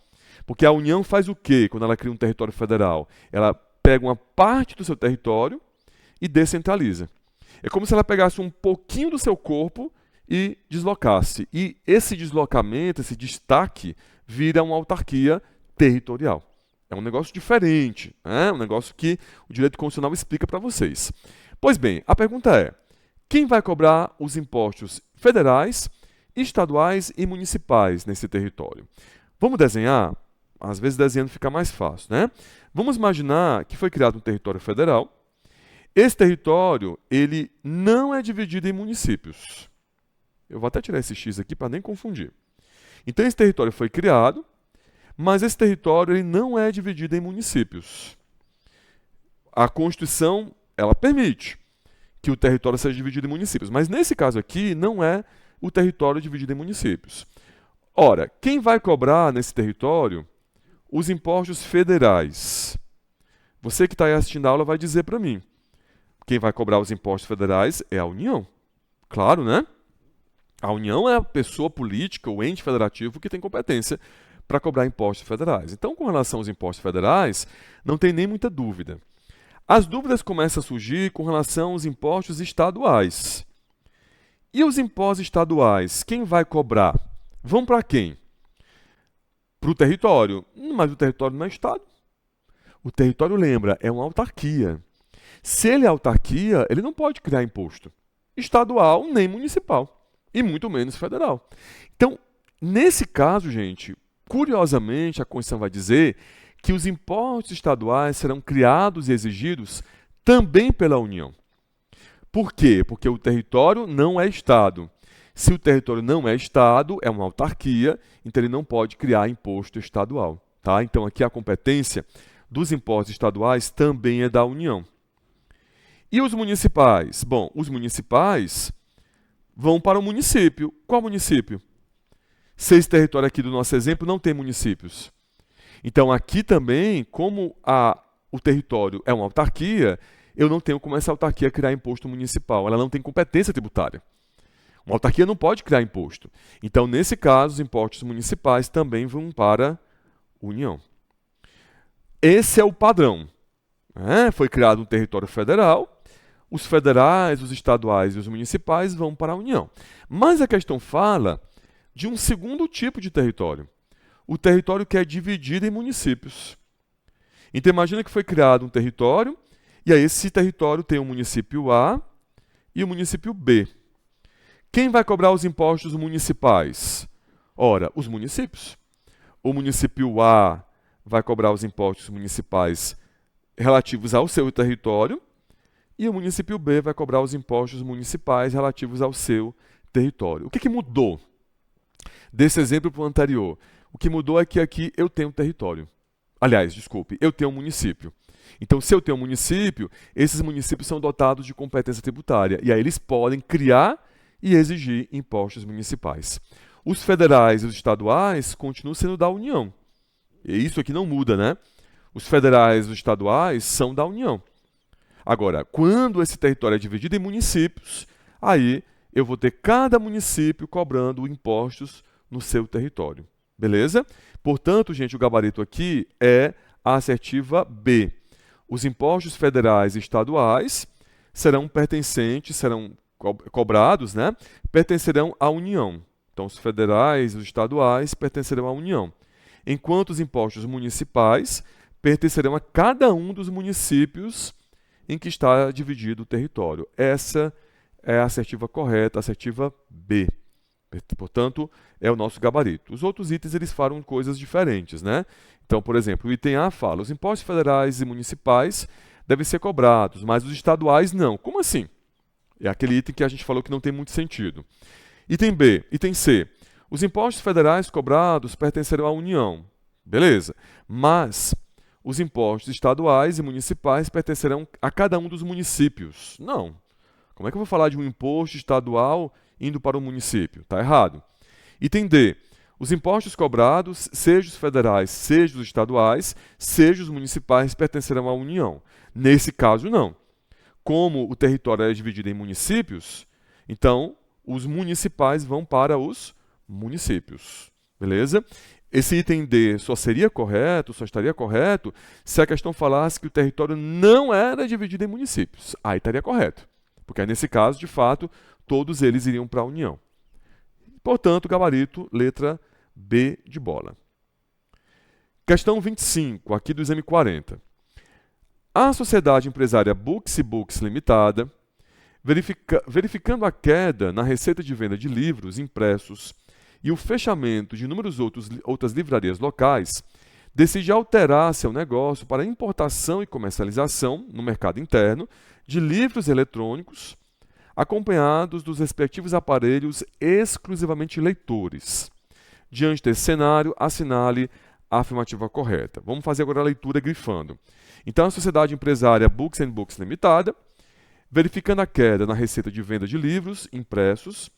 Porque a União faz o quê quando ela cria um território federal? Ela pega uma parte do seu território e descentraliza. É como se ela pegasse um pouquinho do seu corpo e deslocasse. E esse deslocamento, esse destaque, vira uma autarquia territorial. É um negócio diferente, né? Um negócio que o direito constitucional explica para vocês. Pois bem, a pergunta é, quem vai cobrar os impostos federais, estaduais e municipais nesse território? Vamos desenhar? Às vezes desenhando fica mais fácil, né? Vamos imaginar que foi criado um território federal. Esse território, ele não é dividido em municípios. Eu vou até tirar esse X aqui para nem confundir. Então, esse território foi criado, mas esse território ele não é dividido em municípios. A Constituição, ela permite que o território seja dividido em municípios, mas nesse caso aqui não é o território dividido em municípios. Ora, quem vai cobrar nesse território os impostos federais? Você que está aí assistindo a aula vai dizer para mim. Quem vai cobrar os impostos federais é a União. Claro, né? A União é a pessoa política, o ente federativo que tem competência para cobrar impostos federais. Então, com relação aos impostos federais, não tem nem muita dúvida. As dúvidas começam a surgir com relação aos impostos estaduais. E os impostos estaduais, quem vai cobrar? Vão para quem? Para o território. Mas o território não é Estado. O território, lembra, é uma autarquia. Se ele é autarquia, ele não pode criar imposto estadual nem municipal, e muito menos federal. Então, nesse caso, gente, curiosamente, a Constituição vai dizer que os impostos estaduais serão criados e exigidos também pela União. Por quê? Porque o território não é Estado. Se o território não é Estado, é uma autarquia, então ele não pode criar imposto estadual. Tá? Então, aqui a competência dos impostos estaduais também é da União. E os municipais? Bom, os municipais vão para o município. Qual município? Se esse território aqui do nosso exemplo não tem municípios. Então, aqui também, como o território é uma autarquia, eu não tenho como essa autarquia criar imposto municipal. Ela não tem competência tributária. Uma autarquia não pode criar imposto. Então, nesse caso, os impostos municipais também vão para a União. Esse é o padrão. Foi criado um território federal, os federais, os estaduais e os municipais vão para a União. Mas a questão fala de um segundo tipo de território. O território que é dividido em municípios. Então, imagina que foi criado um território, e aí esse território tem o município A e o município B. Quem vai cobrar os impostos municipais? Ora, os municípios. O município A vai cobrar os impostos municipais relativos ao seu território, e o município B vai cobrar os impostos municipais relativos ao seu território. O que mudou desse exemplo para o anterior? O que mudou é que aqui eu tenho território. Aliás, desculpe, eu tenho um município. Então, se eu tenho um município, esses municípios são dotados de competência tributária. E aí eles podem criar e exigir impostos municipais. Os federais e os estaduais continuam sendo da União. E isso aqui não muda, né? Os federais e os estaduais são da União. Agora, quando esse território é dividido em municípios, aí eu vou ter cada município cobrando impostos no seu território. Beleza? Portanto, gente, o gabarito aqui é a assertiva B. Os impostos federais e estaduais serão cobrados, né? Pertencerão à União. Então, os federais e os estaduais pertencerão à União. Enquanto os impostos municipais pertencerão a cada um dos municípios em que está dividido o território. Essa é a assertiva correta, a assertiva B. Portanto, é o nosso gabarito. Os outros itens eles falam coisas diferentes, né? Então, por exemplo, o item A fala: os impostos federais e municipais devem ser cobrados, mas os estaduais não. Como assim? É aquele item que a gente falou que não tem muito sentido. Item B, item C. Os impostos federais cobrados pertencerão à União. Beleza. Mas os impostos estaduais e municipais pertencerão a cada um dos municípios. Não. Como é que eu vou falar de um imposto estadual indo para o município? Está errado. Item D. Os impostos cobrados, seja os federais, seja os estaduais, seja os municipais, pertencerão à União. Nesse caso, não. Como o território é dividido em municípios, então os municipais vão para os municípios. Beleza? Esse item D só seria correto, só estaria correto, se a questão falasse que o território não era dividido em municípios. Aí estaria correto. Porque nesse caso, de fato, todos eles iriam para a União. Portanto, gabarito, letra B de bola. Questão 25, aqui do exame 40. A sociedade empresária Books Books Limitada, verificando a queda na receita de venda de livros impressos e o fechamento de inúmeras outras livrarias locais, decide alterar seu negócio para importação e comercialização no mercado interno de livros eletrônicos, acompanhados dos respectivos aparelhos exclusivamente leitores. Diante desse cenário, assinale a afirmativa correta. Vamos fazer agora a leitura grifando. Então, a sociedade empresária Books Books Limitada, verificando a queda na receita de venda de livros impressos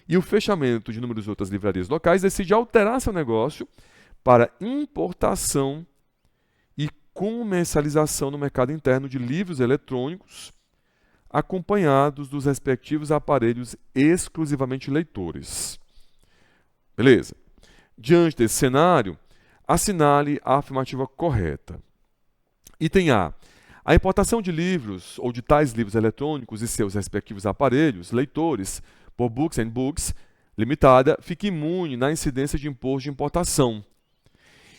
e o fechamento de inúmeras outras livrarias locais, decide alterar seu negócio para importação e comercialização no mercado interno de livros eletrônicos, acompanhados dos respectivos aparelhos exclusivamente leitores. Beleza. Diante desse cenário, assinale a afirmativa correta. Item A. A importação de livros ou de tais livros eletrônicos e seus respectivos aparelhos, leitores, por Books Books Limitada, fica imune na incidência de imposto de importação.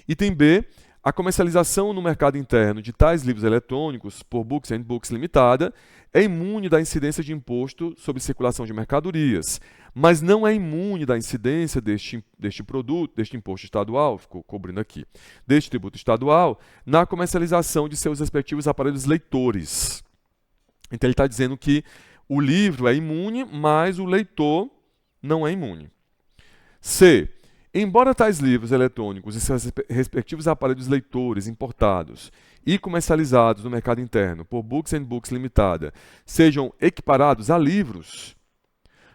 Item B. A comercialização no mercado interno de tais livros eletrônicos por Books Books Limitada é imune da incidência de imposto sobre circulação de mercadorias, mas não é imune da incidência deste imposto estadual, ficou cobrindo aqui, deste tributo estadual, na comercialização de seus respectivos aparelhos leitores. Então ele está dizendo que o livro é imune, mas o leitor não é imune. C. Embora tais livros eletrônicos e seus respectivos aparelhos leitores importados e comercializados no mercado interno por Books Books Limitada sejam equiparados a livros,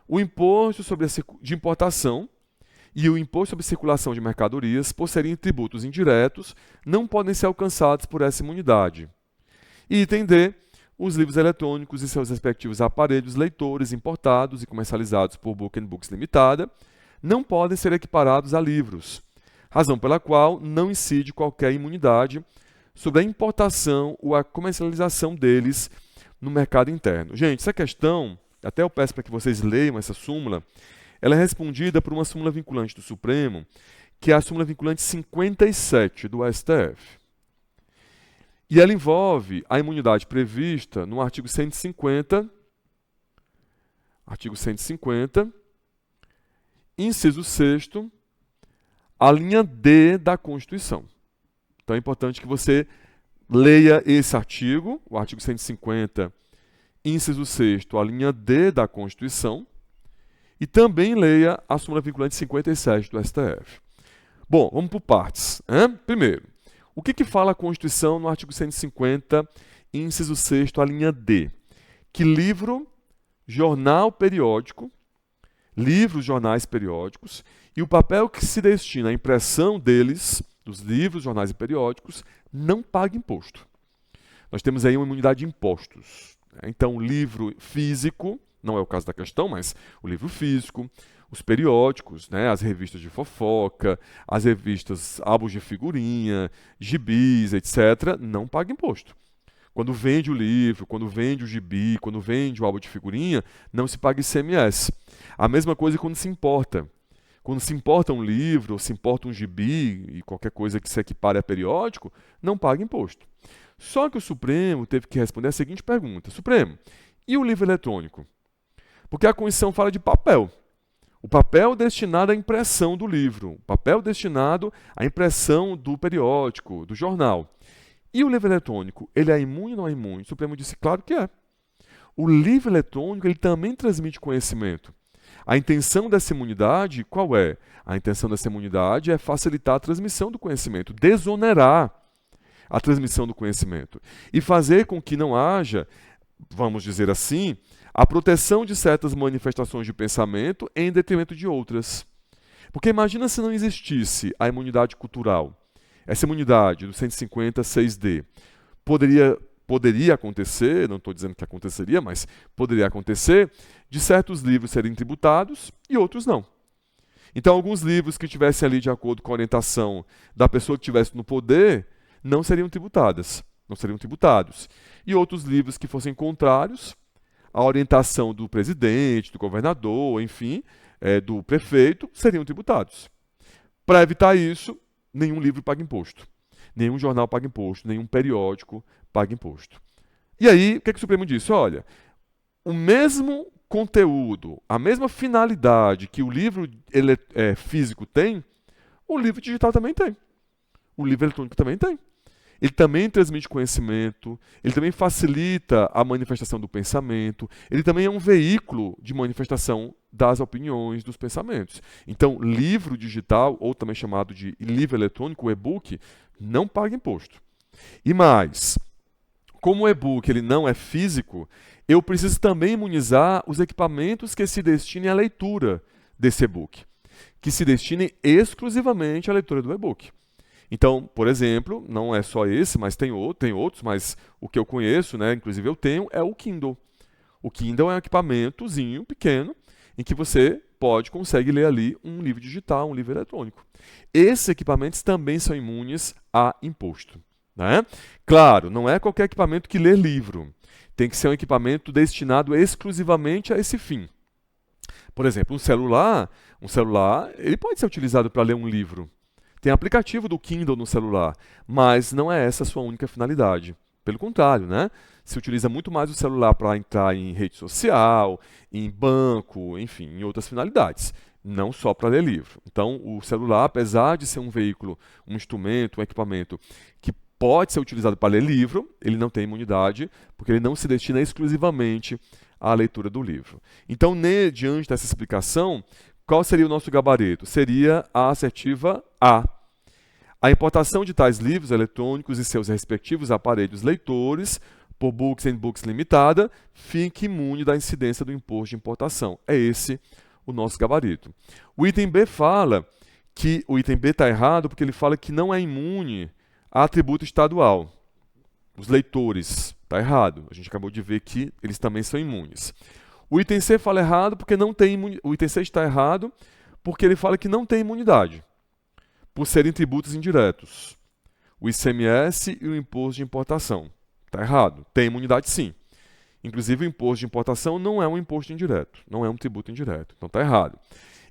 o imposto de importação e o imposto sobre circulação de mercadorias, por serem tributos indiretos, não podem ser alcançados por essa imunidade. E item D. Os livros eletrônicos e seus respectivos aparelhos leitores importados e comercializados por Books Books Limitada não podem ser equiparados a livros, razão pela qual não incide qualquer imunidade sobre a importação ou a comercialização deles no mercado interno. Gente, essa questão, até eu peço para que vocês leiam essa súmula, ela é respondida por uma súmula vinculante do Supremo, que é a súmula vinculante 57 do STF. E ela envolve a imunidade prevista no artigo 150, inciso 6º, a linha D da Constituição. Então é importante que você leia esse artigo, o artigo 150, inciso 6º, a linha D da Constituição, e também leia a súmula vinculante 57 do STF. Bom, vamos por partes. Primeiro, o que fala a Constituição no artigo 150, inciso 6º, a linha D? Que livro, jornal periódico, livros, jornais periódicos, e o papel que se destina à impressão deles, dos livros, jornais e periódicos, não paga imposto. Nós temos aí uma imunidade de impostos. Então, o livro físico, não é o caso da questão, mas o livro físico, os periódicos, as revistas de fofoca, as revistas, álbuns de figurinha, gibis, etc., não paga imposto. Quando vende o livro, quando vende o gibi, quando vende o álbum de figurinha, não se paga ICMS. A mesma coisa quando se importa. Quando se importa um livro, ou se importa um gibi, e qualquer coisa que se equipare a periódico, não paga imposto. Só que o Supremo teve que responder a seguinte pergunta: Supremo, e o livro eletrônico? Porque a Constituição fala de papel. O papel destinado à impressão do livro, o papel destinado à impressão do periódico, do jornal. E o livro eletrônico, ele é imune ou não é imune? O Supremo disse, claro que é. O livro eletrônico, ele também transmite conhecimento. A intenção dessa imunidade, qual é? A intenção dessa imunidade é facilitar a transmissão do conhecimento, desonerar a transmissão do conhecimento e fazer com que não haja, vamos dizer assim, a proteção de certas manifestações de pensamento em detrimento de outras. Porque imagina se não existisse a imunidade cultural. Essa imunidade do 156D poderia acontecer, não estou dizendo que aconteceria, mas poderia acontecer, de certos livros serem tributados e outros não. Então, alguns livros que estivessem ali de acordo com a orientação da pessoa que estivesse no poder, não seriam tributados. E outros livros que fossem contrários à orientação do presidente, do governador, enfim, do prefeito, seriam tributados. Para evitar isso, nenhum livro paga imposto. Nenhum jornal paga imposto, nenhum periódico paga imposto. E aí, o que o Supremo disse? Olha, o mesmo conteúdo, a mesma finalidade que o livro físico tem, o livro digital também tem. O livro eletrônico também tem. Ele também transmite conhecimento, ele também facilita a manifestação do pensamento, ele também é um veículo de manifestação das opiniões, dos pensamentos. Então, livro digital, ou também chamado de livro eletrônico, o e-book, não paga imposto. E mais, como o e-book ele não é físico, eu preciso também imunizar os equipamentos que se destinem à leitura desse e-book, que se destinem exclusivamente à leitura do e-book. Então, por exemplo, não é só esse, mas tem outros, mas o que eu conheço, né, inclusive eu tenho, é o Kindle. O Kindle é um equipamentozinho pequeno em que você consegue ler ali um livro digital, um livro eletrônico. Esses equipamentos também são imunes a imposto. Né? Claro, não é qualquer equipamento que lê livro. Tem que ser um equipamento destinado exclusivamente a esse fim. Por exemplo, um celular ele pode ser utilizado para ler um livro. Tem aplicativo do Kindle no celular, mas não é essa a sua única finalidade. Pelo contrário, né? Se utiliza muito mais o celular para entrar em rede social, em banco, enfim, em outras finalidades, não só para ler livro. Então, o celular, apesar de ser um veículo, um instrumento, um equipamento que pode ser utilizado para ler livro, ele não tem imunidade, porque ele não se destina exclusivamente à leitura do livro. Então, diante dessa explicação, qual seria o nosso gabarito? Seria a assertiva A. A importação de tais livros eletrônicos e seus respectivos aparelhos leitores, por Books and Books Limitada, fique imune da incidência do imposto de importação. É esse o nosso gabarito. O item B fala que o item B está errado porque ele fala que não é imune a tributo estadual. Os leitores, está errado. A gente acabou de ver que eles também são imunes. O item C fala errado porque não tem imunidade. O item C está errado porque ele fala que não tem imunidade, por serem tributos indiretos. O ICMS e o imposto de importação. Está errado. Tem imunidade sim. Inclusive o imposto de importação não é um imposto indireto, não é um tributo indireto. Então está errado.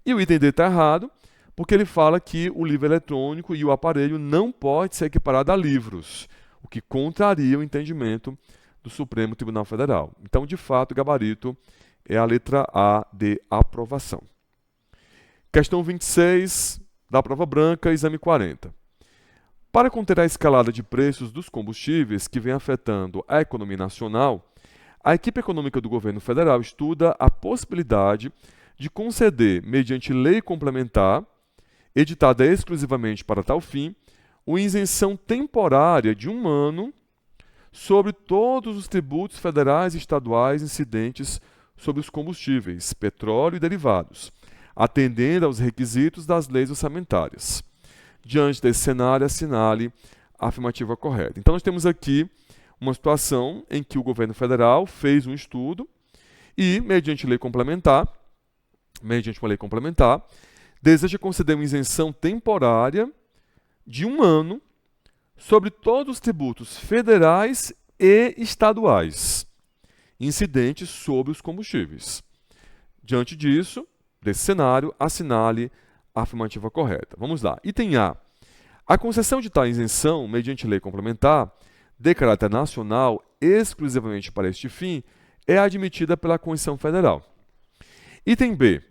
E o item D está errado porque ele fala que o livro eletrônico e o aparelho não pode ser equiparado a livros, o que contraria o entendimento do Supremo Tribunal Federal. Então, de fato, o gabarito é a letra A de aprovação. Questão 26 da prova branca, exame 40. Para conter a escalada de preços dos combustíveis que vem afetando a economia nacional, a equipe econômica do governo federal estuda a possibilidade de conceder, mediante lei complementar, editada exclusivamente para tal fim, uma isenção temporária de 1 ano sobre todos os tributos federais e estaduais incidentes sobre os combustíveis, petróleo e derivados, atendendo aos requisitos das leis orçamentárias. Diante desse cenário, assinale a afirmativa correta. Então, nós temos aqui uma situação em que o governo federal fez um estudo e, mediante uma lei complementar, deseja conceder uma isenção temporária de 1 ano sobre todos os tributos federais e estaduais incidentes sobre os combustíveis. Diante disso, desse cenário, assinale a afirmativa correta. Vamos lá. Item A. A concessão de tal isenção, mediante lei complementar, de caráter nacional, exclusivamente para este fim, é admitida pela Constituição Federal. Item B.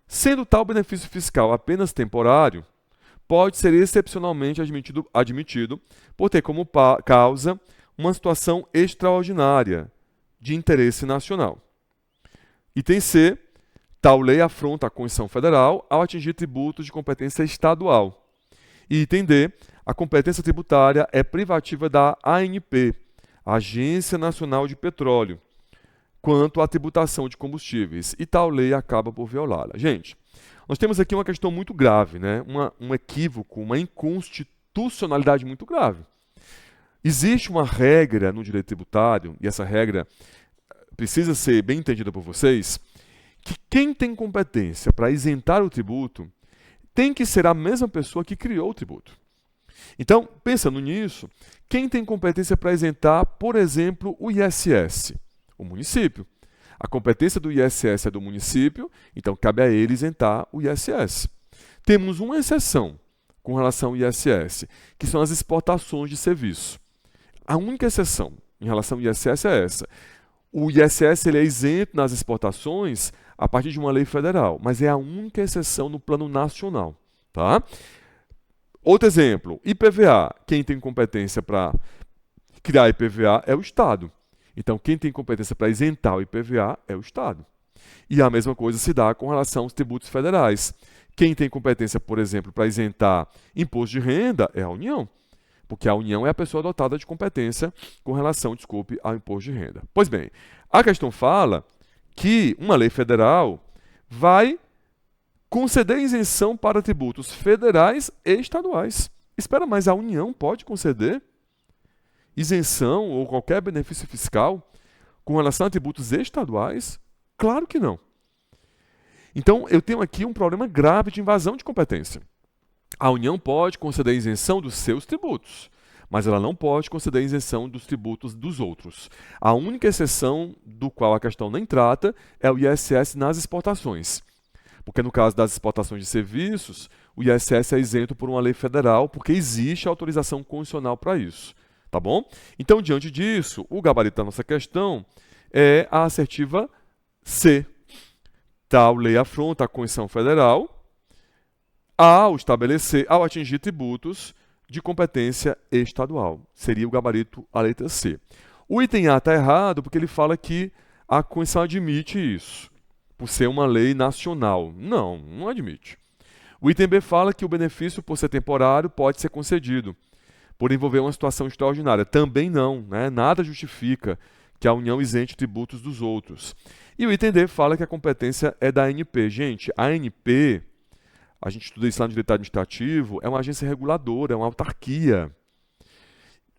Sendo tal benefício fiscal apenas temporário, pode ser excepcionalmente admitido por ter como causa uma situação extraordinária de interesse nacional. Item C. Tal lei afronta a Constituição Federal ao atingir tributos de competência estadual. E item D. A competência tributária é privativa da ANP, Agência Nacional de Petróleo, quanto à tributação de combustíveis, e tal lei acaba por violá-la. Gente, nós temos aqui uma questão muito grave, né? Um equívoco, uma inconstitucionalidade muito grave. Existe uma regra no direito tributário, e essa regra precisa ser bem entendida por vocês, que quem tem competência para isentar o tributo tem que ser a mesma pessoa que criou o tributo. Então, pensando nisso, quem tem competência para isentar, por exemplo, o ISS? O município. A competência do ISS é do município, então cabe a ele isentar o ISS. Temos uma exceção com relação ao ISS, que são as exportações de serviço. A única exceção em relação ao ISS é essa. O ISS ele é isento nas exportações a partir de uma lei federal, mas é a única exceção no plano nacional. Tá? Outro exemplo, IPVA. Quem tem competência para criar IPVA é o Estado. Então, quem tem competência para isentar o IPVA é o Estado. E a mesma coisa se dá com relação aos tributos federais. Quem tem competência, por exemplo, para isentar imposto de renda é a União, porque a União é a pessoa dotada de competência com relação, ao imposto de renda. Pois bem, a questão fala que uma lei federal vai conceder isenção para tributos federais e estaduais. Espera, mas a União pode conceder isenção ou qualquer benefício fiscal com relação a tributos estaduais? Claro que não. Então, eu tenho aqui um problema grave de invasão de competência. A União pode conceder isenção dos seus tributos, mas ela não pode conceder isenção dos tributos dos outros. A única exceção do qual a questão nem trata é o ISS nas exportações. Porque no caso das exportações de serviços, o ISS é isento por uma lei federal, porque existe autorização constitucional para isso. Tá bom? Então, diante disso, o gabarito da nossa questão é a assertiva C. Tal lei afronta a Constituição Federal ao atingir tributos de competência estadual. Seria o gabarito a letra C. O item A está errado porque ele fala que a Constituição admite isso, por ser uma lei nacional. Não, não admite. O item B fala que o benefício, por ser temporário, pode ser concedido, por envolver uma situação extraordinária. Também não, né? Nada justifica que a União isente tributos dos outros. E o item D fala que a competência é da ANP. Gente, a ANP, a gente estuda isso lá no direito administrativo, é uma agência reguladora, é uma autarquia.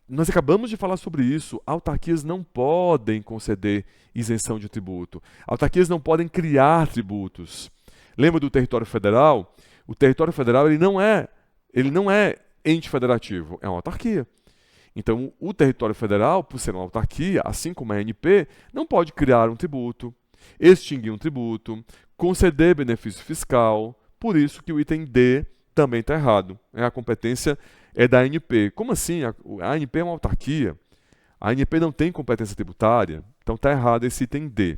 Nós acabamos de falar sobre isso. Autarquias não podem conceder isenção de tributo. Autarquias não podem criar tributos. Lembra do território federal? O território federal ele não é ente federativo, é uma autarquia. Então, o território federal, por ser uma autarquia, assim como a ANP, não pode criar um tributo, extinguir um tributo, conceder benefício fiscal. Por isso que o item D também está errado. A competência é da ANP. Como assim? A ANP é uma autarquia. A ANP não tem competência tributária. Então está errado esse item D.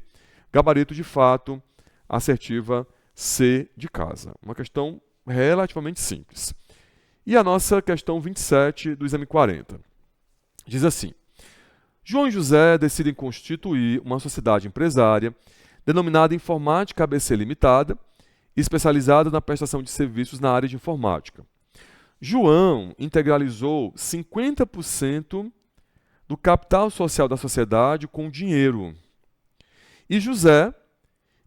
Gabarito, de fato, assertiva C de casa. Uma questão relativamente simples. E a nossa questão 27 do exame 40. Diz assim: João e José decidem constituir uma sociedade empresária denominada Informática ABC Limitada, especializada na prestação de serviços na área de informática. João integralizou 50% do capital social da sociedade com dinheiro. E José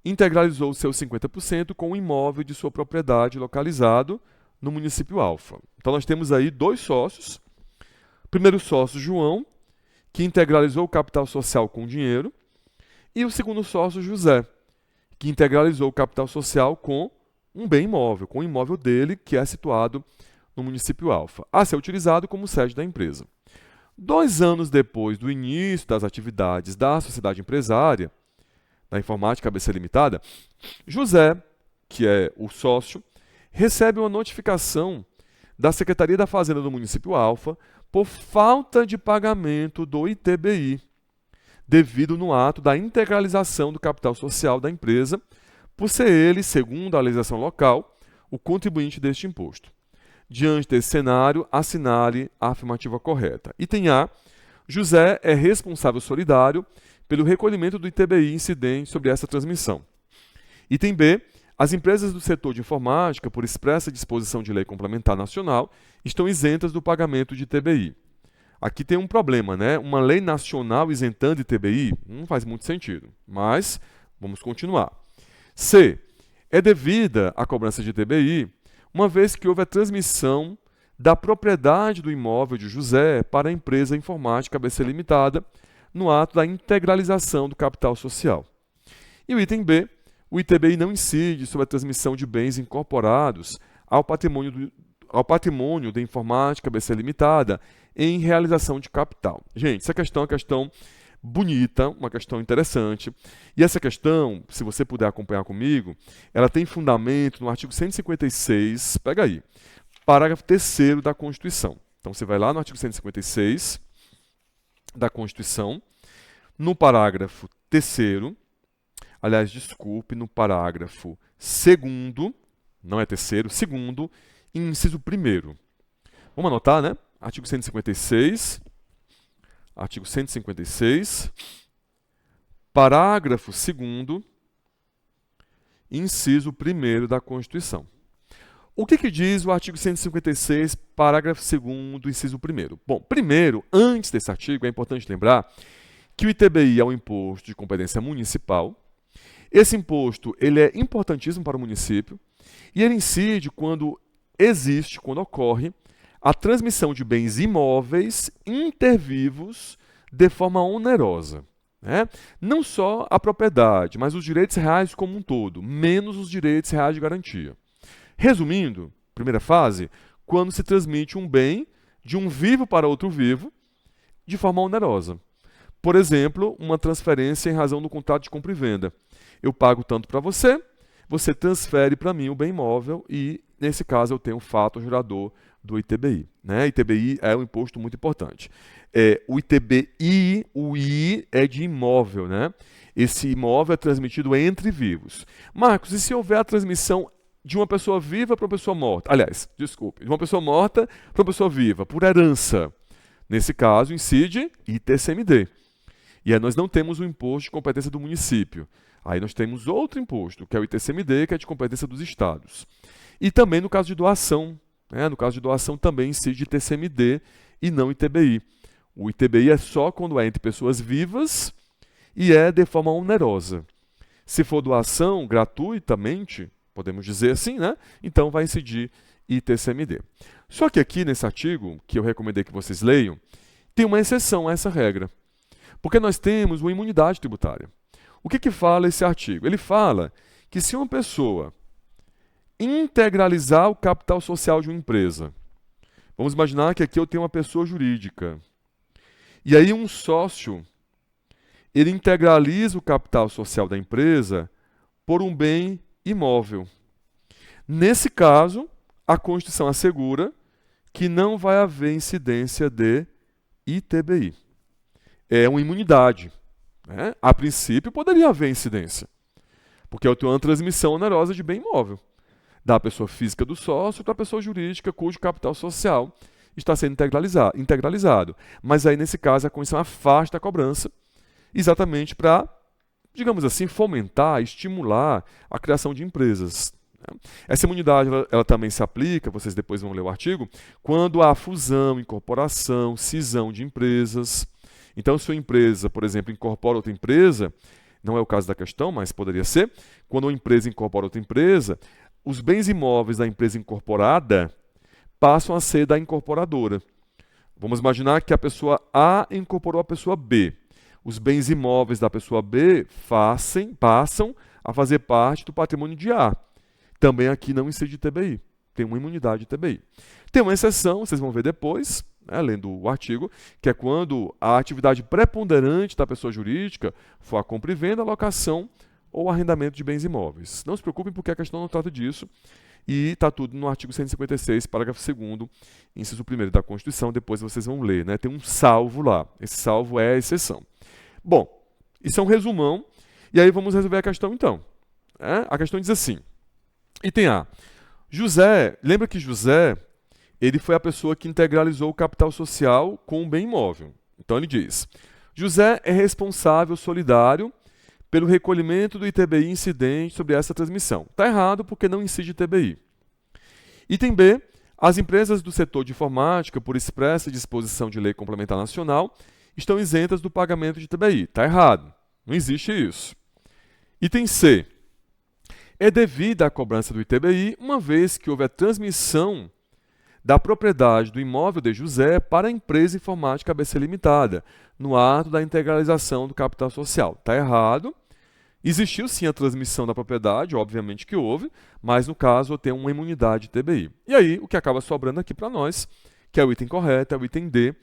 integralizou seus 50% com um imóvel de sua propriedade localizado no município Alfa. Então nós temos aí dois sócios. O primeiro sócio, João, que integralizou o capital social com dinheiro, e o segundo sócio, José, que integralizou o capital social com um bem imóvel, com o imóvel dele, que é situado no município Alfa, a ser utilizado como sede da empresa. 2 anos depois do início das atividades da sociedade empresária, da Informática ABC Limitada, José, que é o sócio, recebe uma notificação da Secretaria da Fazenda do município Alfa por falta de pagamento do ITBI, devido no ato da integralização do capital social da empresa por ser ele, segundo a legislação local, o contribuinte deste imposto. Diante desse cenário, assinale a afirmativa correta. Item A. José é responsável solidário pelo recolhimento do ITBI incidente sobre essa transmissão. Item B. As empresas do setor de informática, por expressa disposição de lei complementar nacional, estão isentas do pagamento de ITBI. Aqui tem um problema, né? Uma lei nacional isentando ITBI não faz muito sentido, mas vamos continuar. C. É devida a cobrança de ITBI, uma vez que houve a transmissão da propriedade do imóvel de José para a empresa informática ABC Limitada, no ato da integralização do capital social. E o item B. O ITBI não incide sobre a transmissão de bens incorporados ao patrimônio da informática ABC Limitada em realização de capital. Gente, essa questão é uma questão bonita, uma questão interessante. E essa questão, se você puder acompanhar comigo, ela tem fundamento no artigo 156, pega aí, parágrafo 3º da Constituição. Então você vai lá no artigo 156 da Constituição, no parágrafo 3º, aliás, desculpe, no parágrafo 2º, não é 3º, 2º, inciso 1º. Vamos anotar, né? Artigo 156, parágrafo 2º, inciso 1º da Constituição. O que diz o artigo 156, parágrafo 2º, inciso 1º? Bom, primeiro, antes desse artigo, é importante lembrar que o ITBI é um imposto de competência municipal. Esse imposto ele é importantíssimo para o município e ele incide quando ocorre a transmissão de bens imóveis intervivos de forma onerosa. Né? Não só a propriedade, mas os direitos reais como um todo, menos os direitos reais de garantia. Resumindo, primeira fase, quando se transmite um bem de um vivo para outro vivo de forma onerosa. Por exemplo, uma transferência em razão do contrato de compra e venda. Eu pago tanto para você, você transfere para mim o bem imóvel e, nesse caso, eu tenho o fato gerador do ITBI. Né? ITBI é um imposto muito importante. O ITBI, o I é de imóvel. Né? Esse imóvel é transmitido entre vivos. Marcos, e se houver a transmissão de uma pessoa viva para uma pessoa morta? Aliás, desculpe, de uma pessoa morta para uma pessoa viva, por herança. Nesse caso, incide ITCMD. E aí nós não temos o imposto de competência do município. Aí nós temos outro imposto, que é o ITCMD, que é de competência dos estados. E também no caso de doação. Né? No caso de doação também incide ITCMD e não ITBI. O ITBI é só quando é entre pessoas vivas e é de forma onerosa. Se for doação gratuitamente, podemos dizer assim, né? Então vai incidir ITCMD. Só que aqui nesse artigo, que eu recomendei que vocês leiam, tem uma exceção a essa regra. Porque nós temos uma imunidade tributária. O que fala esse artigo? Ele fala que se uma pessoa integralizar o capital social de uma empresa, vamos imaginar que aqui eu tenho uma pessoa jurídica, e aí um sócio, ele integraliza o capital social da empresa por um bem imóvel. Nesse caso, a Constituição assegura que não vai haver incidência de ITBI. É uma imunidade. Né? A princípio, poderia haver incidência, porque eu tenho uma transmissão onerosa de bem imóvel, da pessoa física do sócio para a pessoa jurídica cujo capital social está sendo integralizado. Mas aí, nesse caso, a Constituição afasta a cobrança, exatamente para, digamos assim, fomentar, estimular a criação de empresas. Essa imunidade ela também se aplica, vocês depois vão ler o artigo, quando há fusão, incorporação, cisão de empresas. Então, se uma empresa, por exemplo, incorpora outra empresa, não é o caso da questão, mas poderia ser, quando uma empresa incorpora outra empresa, os bens imóveis da empresa incorporada passam a ser da incorporadora. Vamos imaginar que a pessoa A incorporou a pessoa B. Os bens imóveis da pessoa B passam a fazer parte do patrimônio de A. Também aqui não incide ITBI, tem uma imunidade de ITBI. Tem uma exceção, vocês vão ver depois, né, lendo o artigo, que é quando a atividade preponderante da pessoa jurídica for a compra e venda, locação ou arrendamento de bens imóveis. Não se preocupem porque a questão não trata disso e está tudo no artigo 156, parágrafo 2º, inciso 1º da Constituição, depois vocês vão ler, né? Tem um salvo lá, esse salvo é a exceção. Bom, isso é um resumão, e aí vamos resolver a questão então. A questão diz assim, item A, José, lembra que José, ele foi a pessoa que integralizou o capital social com o bem imóvel. Então ele diz, José é responsável solidário pelo recolhimento do ITBI incidente sobre essa transmissão. Está errado porque não incide ITBI. Item B, as empresas do setor de informática, por expressa disposição de lei complementar nacional, estão isentas do pagamento de ITBI. Está errado, não existe isso. Item C, é devida a cobrança do ITBI, uma vez que houve a transmissão da propriedade do imóvel de José para a empresa informática ABC Limitada, no ato da integralização do capital social. Está errado. Existiu sim a transmissão da propriedade, obviamente que houve, mas no caso eu tenho uma imunidade ITBI. E aí o que acaba sobrando aqui para nós, que é o item correto, é o item D.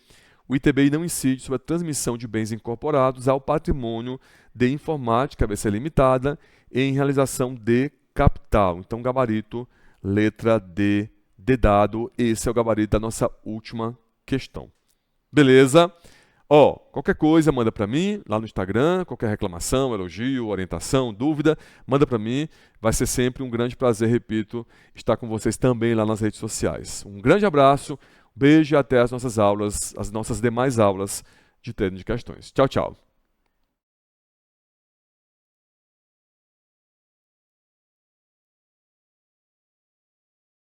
O ITBI não incide sobre a transmissão de bens incorporados ao patrimônio de informática ABC Limitada em realização de capital. Então, gabarito, letra D, D dado. Esse é o gabarito da nossa última questão. Beleza? Qualquer coisa, manda para mim lá no Instagram, qualquer reclamação, elogio, orientação, dúvida, manda para mim. Vai ser sempre um grande prazer, repito, estar com vocês também lá nas redes sociais. Um grande abraço, beijo e até as nossas demais aulas de treino de questões. Tchau, tchau.